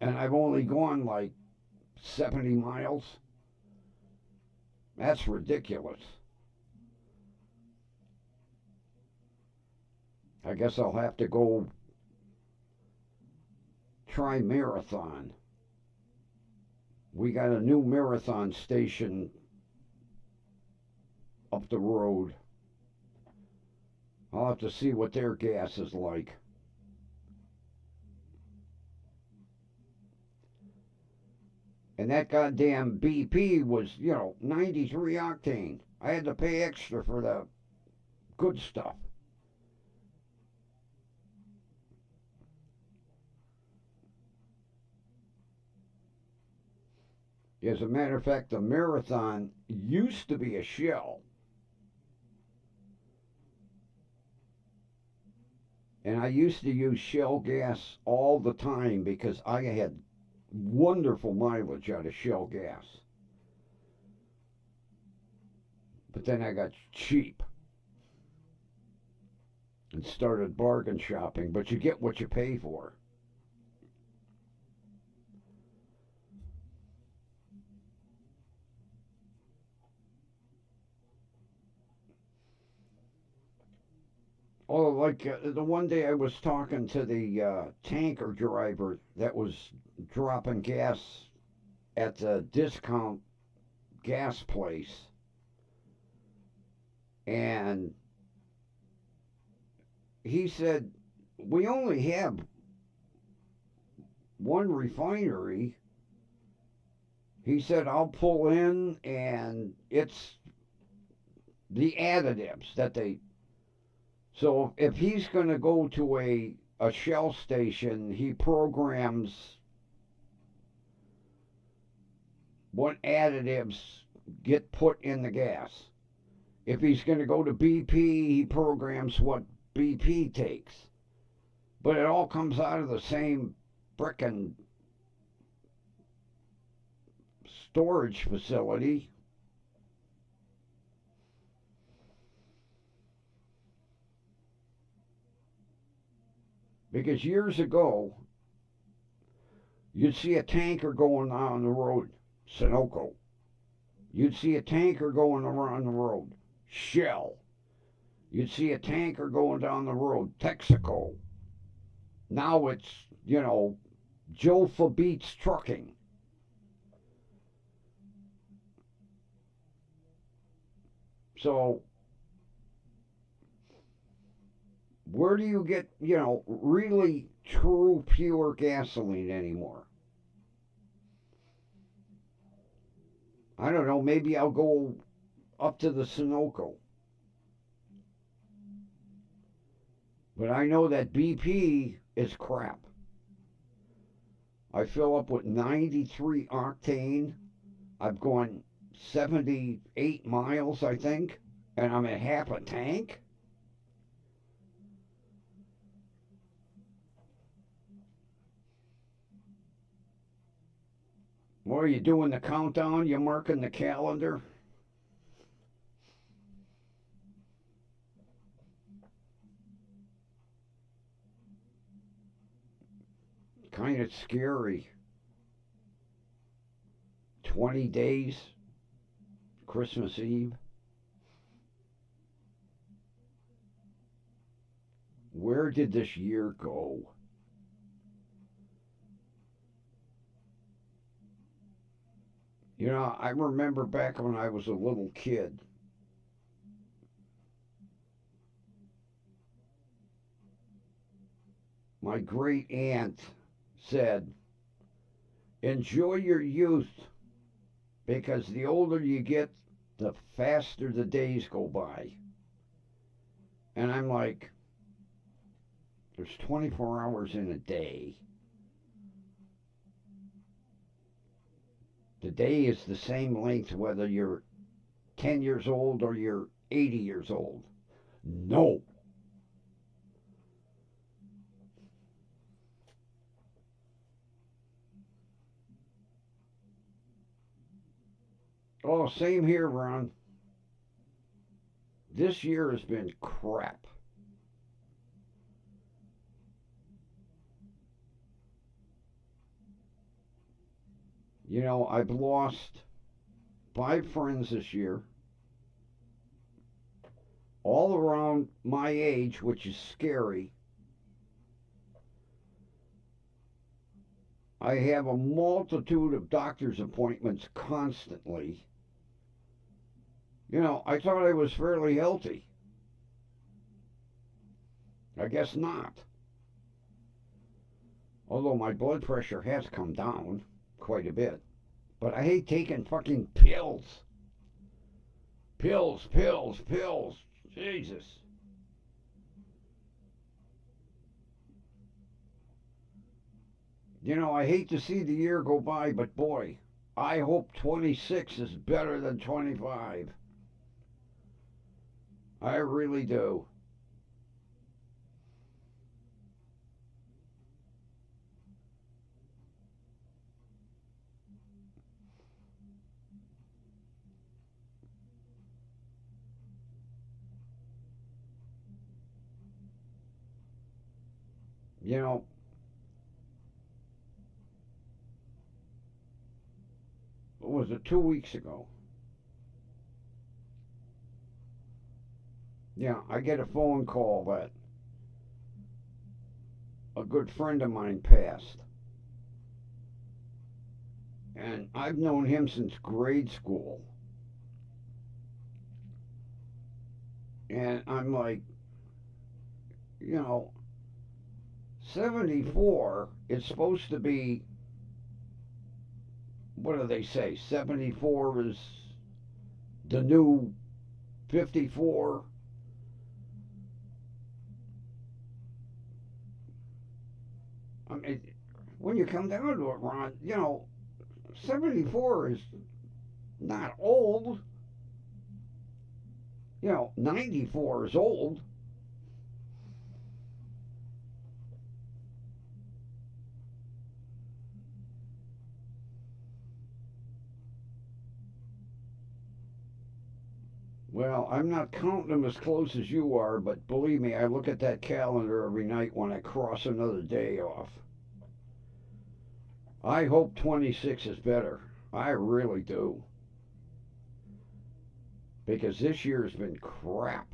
And I've only gone like 70 miles. That's ridiculous. I guess I'll have to go try Marathon. We got a new Marathon station up the road. I'll have to see what their gas is like. And that goddamn BP was, 93 octane. I had to pay extra for the good stuff. As a matter of fact, the Marathon used to be a Shell. And I used to use shell gas all the time because I had wonderful mileage out of shell gas. But then I got cheap and started bargain shopping. But you get what you pay for. Oh, like the one day I was talking to the tanker driver that was dropping gas at the discount gas place, and he said, "We only have one refinery." He said, "I'll pull in, and it's the additives that they." So if he's going to go to a Shell station, he programs what additives get put in the gas. If he's going to go to BP, he programs what BP takes. But it all comes out of the same frickin' storage facility. Because years ago, you'd see a tanker going on the road, Sunoco. You'd see a tanker going around the road, Shell. You'd see a tanker going down the road, Texaco. Now it's, Joe Beats Trucking. So, where do you get, really true, pure gasoline anymore? I don't know, maybe I'll go up to the Sunoco. But I know that BP is crap. I fill up with 93 octane. I've gone 78 miles, I think, and I'm at half a tank. What are you doing, the countdown? You marking the calendar? Kind of scary. 20 days, Christmas Eve. Where did this year go? I remember back when I was a little kid. My great aunt said, "Enjoy your youth because the older you get, the faster the days go by." And I'm like, there's 24 hours in a day. The day is the same length whether you're 10 years old or you're 80 years old. No. Oh, same here, Ron. This year has been crap. I've lost 5 friends this year, all around my age, which is scary. I have a multitude of doctor's appointments constantly. I thought I was fairly healthy. I guess not. Although my blood pressure has come down quite a bit. But I hate taking fucking pills. Pills, pills, pills. Jesus. I hate to see the year go by, but boy, I hope 26 is better than 25. I really do. You know, what was it, 2 weeks ago? Yeah, I get a phone call that a good friend of mine passed. And I've known him since grade school. And I'm like, you know, 74 is supposed to be, what do they say? 74 is the new 54. I mean, when you come down to it, Ron, 74 is not old. 94 is old. Well, I'm not counting them as close as you are, but believe me, I look at that calendar every night when I cross another day off. I hope 26 is better. I really do. Because this year's been crap.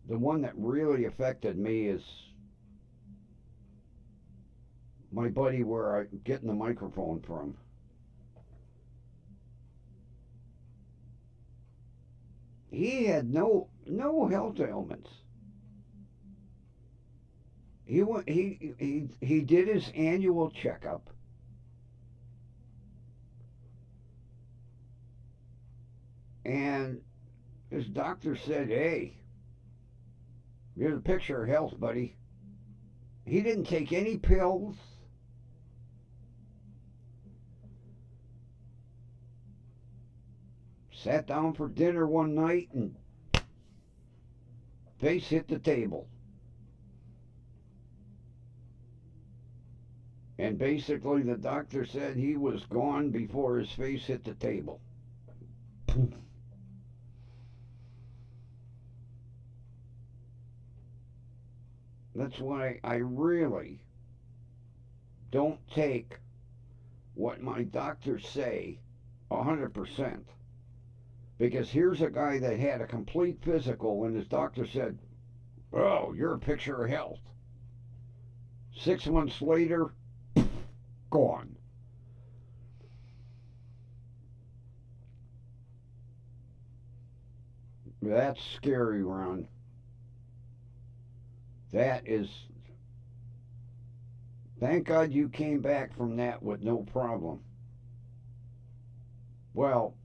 The one that really affected me is my buddy where I'm getting the microphone from. He had no health ailments. He did his annual checkup. And his doctor said, "Hey, here's a picture of health, buddy." He didn't take any pills. Sat down for dinner one night and face hit the table. And basically, the doctor said he was gone before his face hit the table. That's why I really don't take what my doctors say 100%. Because here's a guy that had a complete physical, and his doctor said, "Oh, you're a picture of health." 6 months later, gone. That's scary, Ron. That is. Thank God you came back from that with no problem. Well,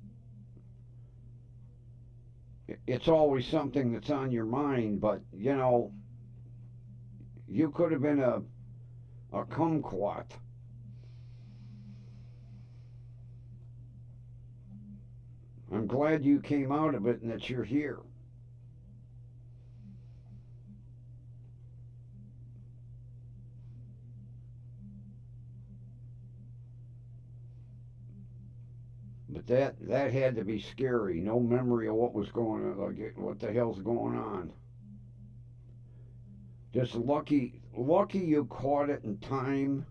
it's always something that's on your mind, but you could have been a kumquat. I'm glad you came out of it and that you're here. But that had to be scary. No memory of what was going on, like what the hell's going on. Just lucky you caught it in time.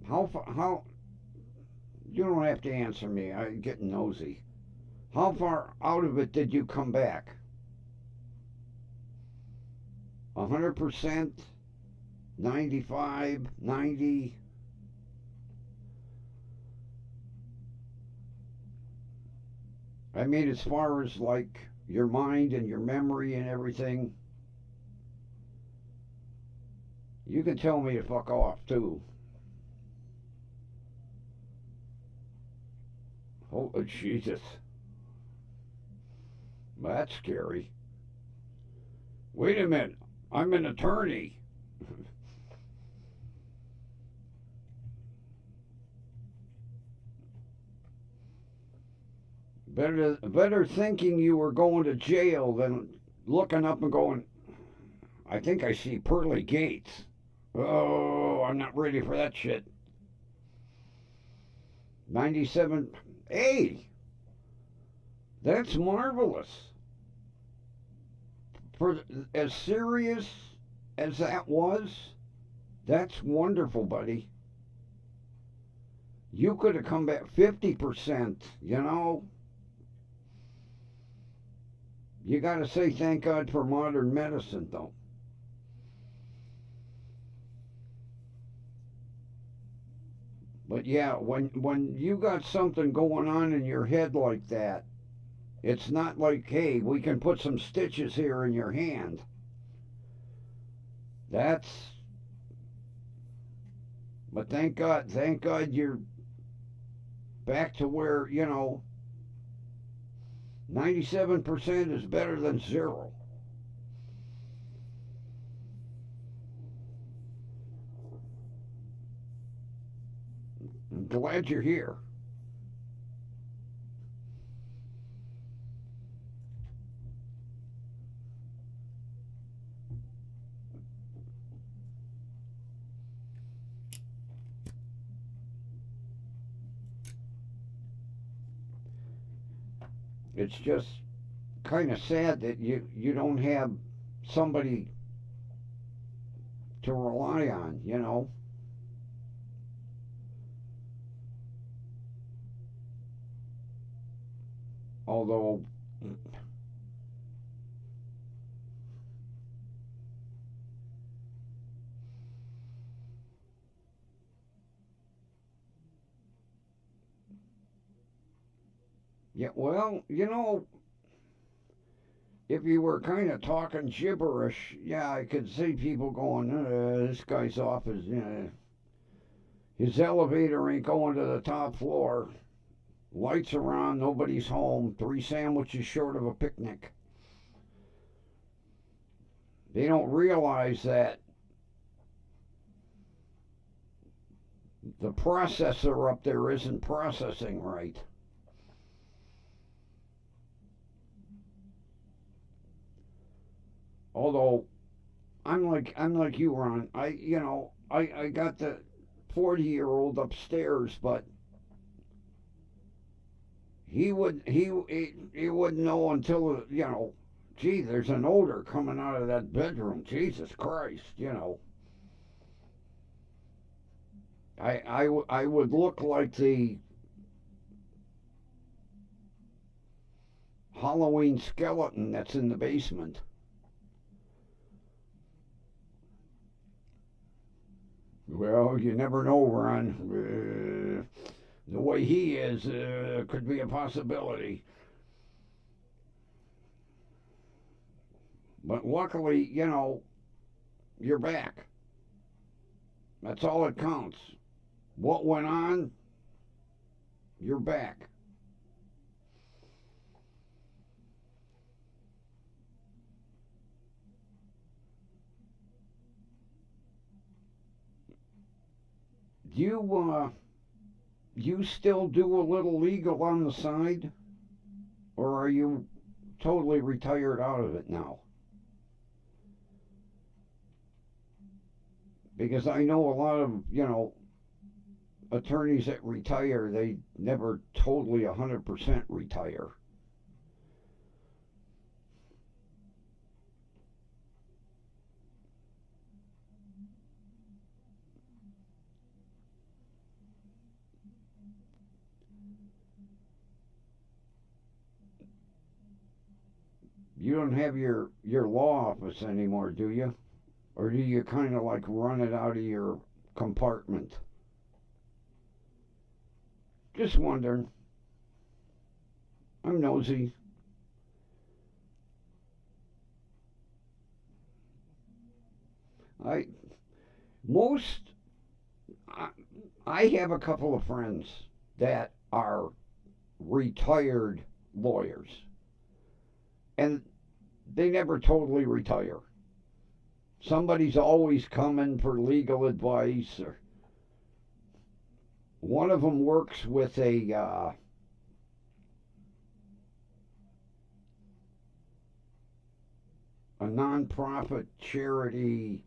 How you don't have to answer me. I'm getting nosy. How far out of it did you come back? 100%, 95, 90. I mean, as far as like your mind and your memory and everything, you can tell me to fuck off too. Oh, Jesus. That's scary. Wait a minute. I'm an attorney. Better thinking you were going to jail than looking up and going, I think I see pearly gates. Oh, I'm not ready for that shit. 97. Hey, that's marvelous. For as serious as that was, that's wonderful, buddy. You could have come back 50%, you know. You got to say thank God for modern medicine, though. But yeah, when you got something going on in your head like that, it's not like, hey, we can put some stitches here in your hand. That's. But thank God you're back to where, 97% is better than zero. I'm glad you're here. It's just kind of sad that you don't have somebody to rely on. Although, yeah, well, if you were kind of talking gibberish, yeah, I could see people going, this guy's off his elevator ain't going to the top floor. Lights are on, nobody's home, 3 sandwiches short of a picnic. They don't realize that the processor up there isn't processing right. Although I'm like you, Ron. I got the 40-year-old upstairs, but he wouldn't know until gee, there's an odor coming out of that bedroom. Jesus Christ. I would look like the Halloween skeleton that's in the basement. Well, you never know, Ron. The way he is could be a possibility. But luckily, you're back. That's all that counts. What went on, you're back. You still do a little legal on the side, or are you totally retired out of it now? Because I know a lot of attorneys that retire, they never totally 100% retire. You don't have your law office anymore, do you? Or do you kind of like run it out of your compartment? Just wondering. I'm nosy. I most I, I have a couple of friends that are retired lawyers, and they never totally retire. Somebody's always coming for legal advice, or one of them works with a a nonprofit charity,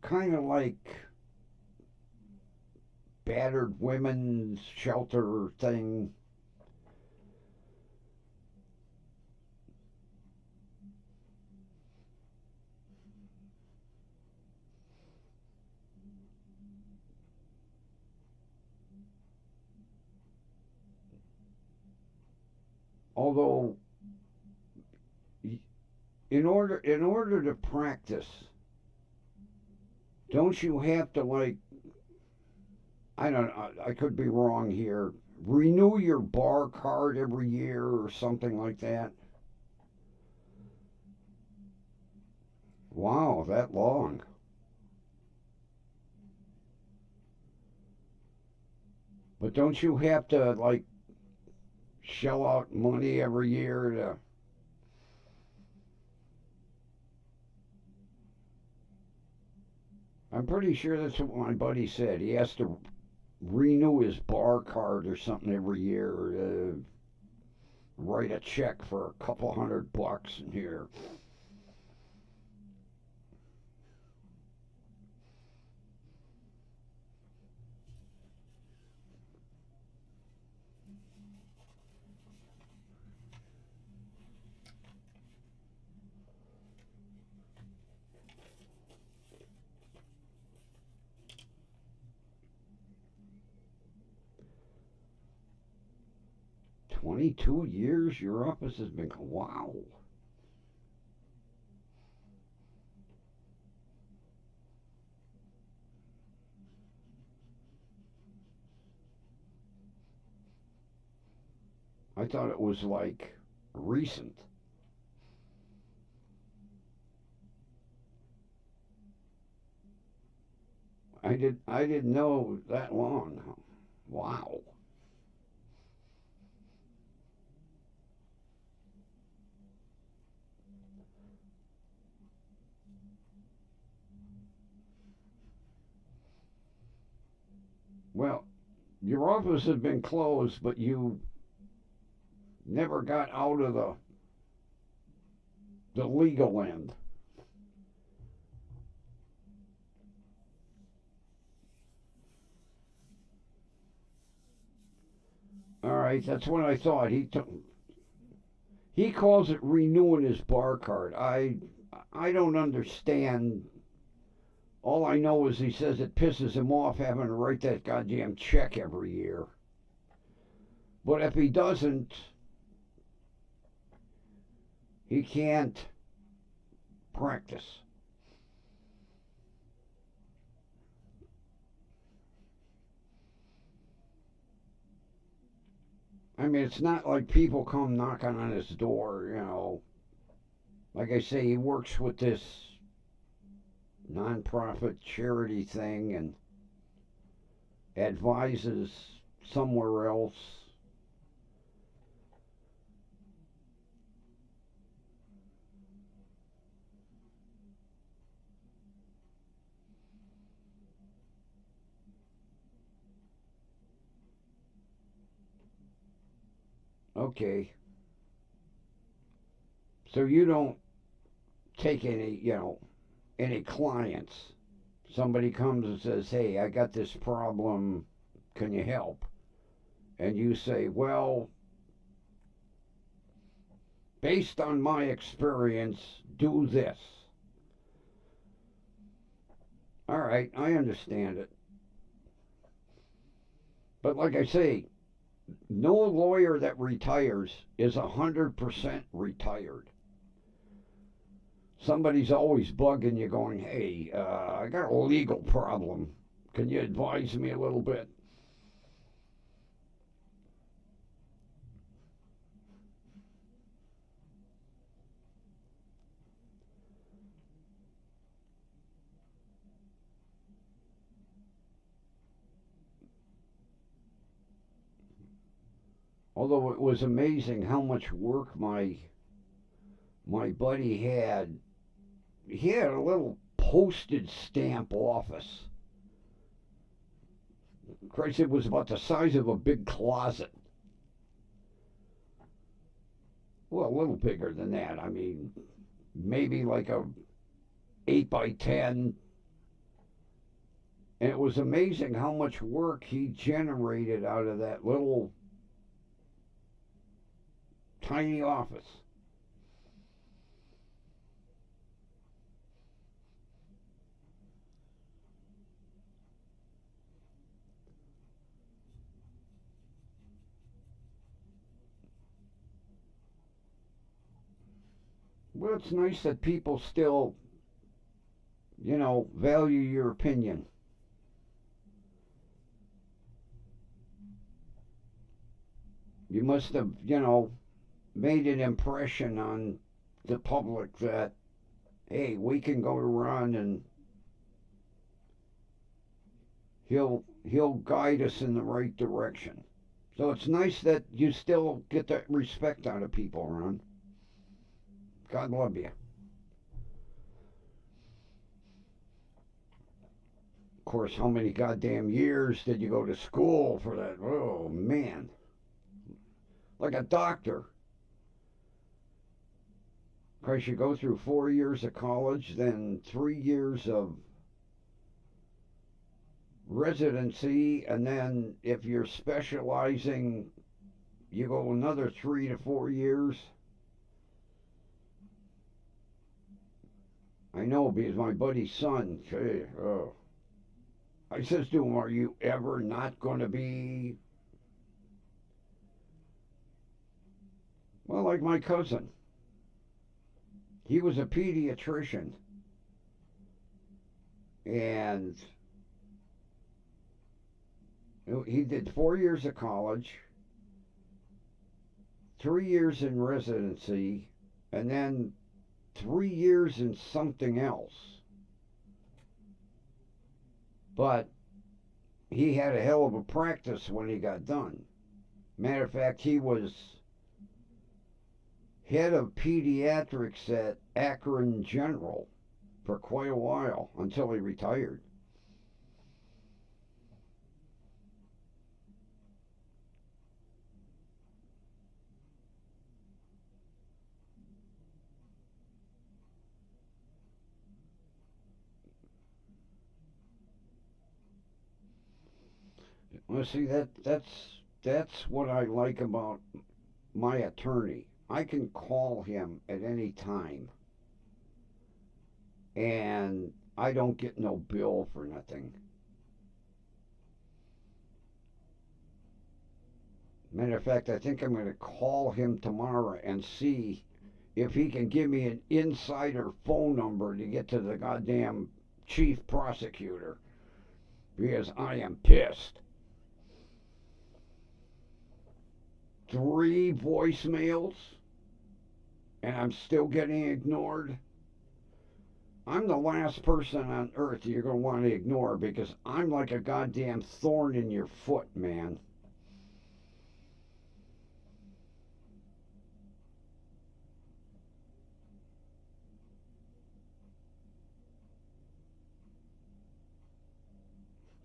kind of like battered women's shelter thing. Although, in order to practice, don't you have to, like, I don't know, I could be wrong here, renew your bar card every year or something like that? Wow, that long. But don't you have to, like, shell out money every year to. I'm pretty sure that's what my buddy said. He has to renew his bar card or something every year, write a check for a couple $100 in here. 22 years your office has been. Wow. I thought it was like recent. I didn't know that long. Wow. Well, your office has been closed, but you never got out of the legal end. All right, that's what I thought. He calls it renewing his bar card. I don't understand. All I know is he says it pisses him off having to write that goddamn check every year. But if he doesn't, he can't practice. I mean, it's not like people come knocking on his door. Like I say, he works with this nonprofit charity thing and advises somewhere else. Okay, so you don't take any clients. Somebody comes and says, "Hey, I got this problem. Can you help?" And you say, "Well, based on my experience, do this." All right, I understand it. But like I say, no lawyer that retires is 100% retired. Somebody's always bugging you, going, "Hey, I got a legal problem. Can you advise me a little bit?" Although it was amazing how much work my buddy had. He had a little postage stamp office. Christ, it was about the size of a big closet. well, a little bigger than that. I mean, maybe like a 8 by 10. And it was amazing how much work he generated out of that little tiny office. Well, it's nice that people still, value your opinion. You must have, made an impression on the public that, hey, we can go to Ron and he'll guide us in the right direction. So it's nice that you still get that respect out of people, Ron. God love you. Of course, how many goddamn years did you go to school for that? Oh, man. Like a doctor. Of course, you go through 4 years of college, then 3 years of residency, and then if you're specializing, you go another 3 to 4 years. I know because my buddy's son, I says to him, are you ever not going to be, well, like my cousin? He was a pediatrician, and he did 4 years of college, 3 years in residency, and then 3 years in something else. But he had a hell of a practice when he got done. Matter of fact, he was head of pediatrics at Akron General for quite a while until he retired. Well, see that's what I like about my attorney. I can call him at any time, and I don't get no bill for nothing. Matter of fact, I think I'm going to call him tomorrow and see if he can give me an insider phone number to get to the goddamn chief prosecutor because I am pissed. 3 voicemails and I'm still getting ignored. I'm the last person on earth you're going to want to ignore because I'm like a goddamn thorn in your foot, man.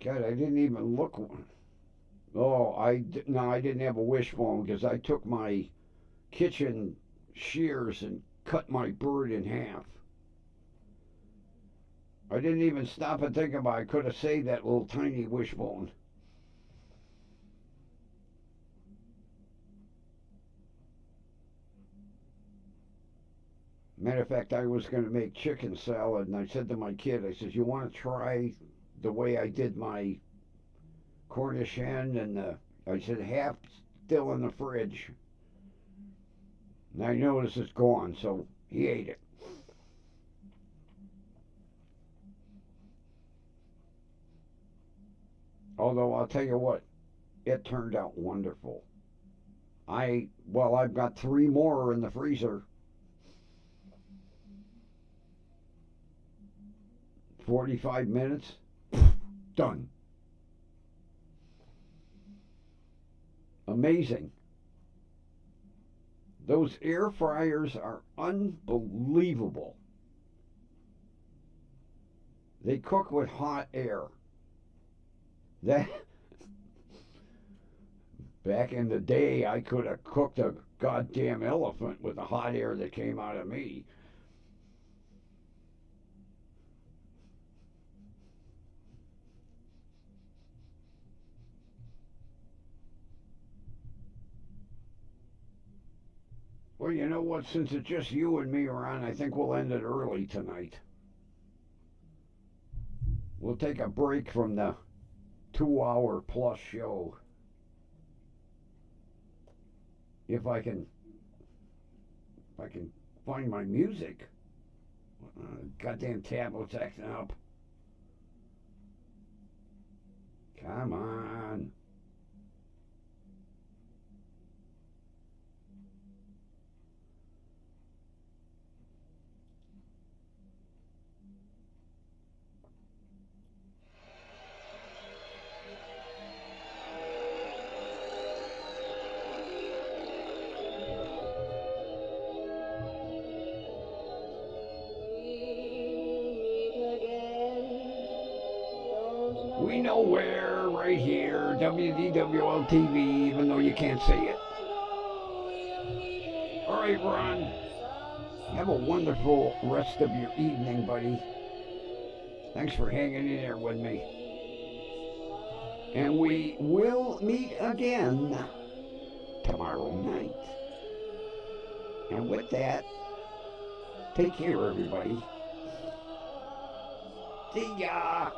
God, I didn't even look. Oh, no, I didn't have a wishbone because I took my kitchen shears and cut my bird in half. I didn't even stop and think about it. I could have saved that little tiny wishbone. Matter of fact, I was going to make chicken salad, and I said to my kid, I says, you want to try the way I did my Cornish hen? And I said, half still in the fridge. And I noticed it's gone, so he ate it. Although I'll tell you what, it turned out wonderful. I've got 3 more in the freezer. 45 minutes, done. Amazing. Those air fryers are unbelievable. They cook with hot air. That Back in the day, I could have cooked a goddamn elephant with the hot air that came out of me. Well, you know what? Since it's just you and me around, I think we'll end it early tonight. We'll take a break from the 2 hour plus show. If I can find my music. Goddamn tablet's acting up. Come on. We know where, right here, WDWL TV, even though you can't see it. All right, Ron. Have a wonderful rest of your evening, buddy. Thanks for hanging in there with me. And we will meet again tomorrow night. And with that, take care, everybody. See ya.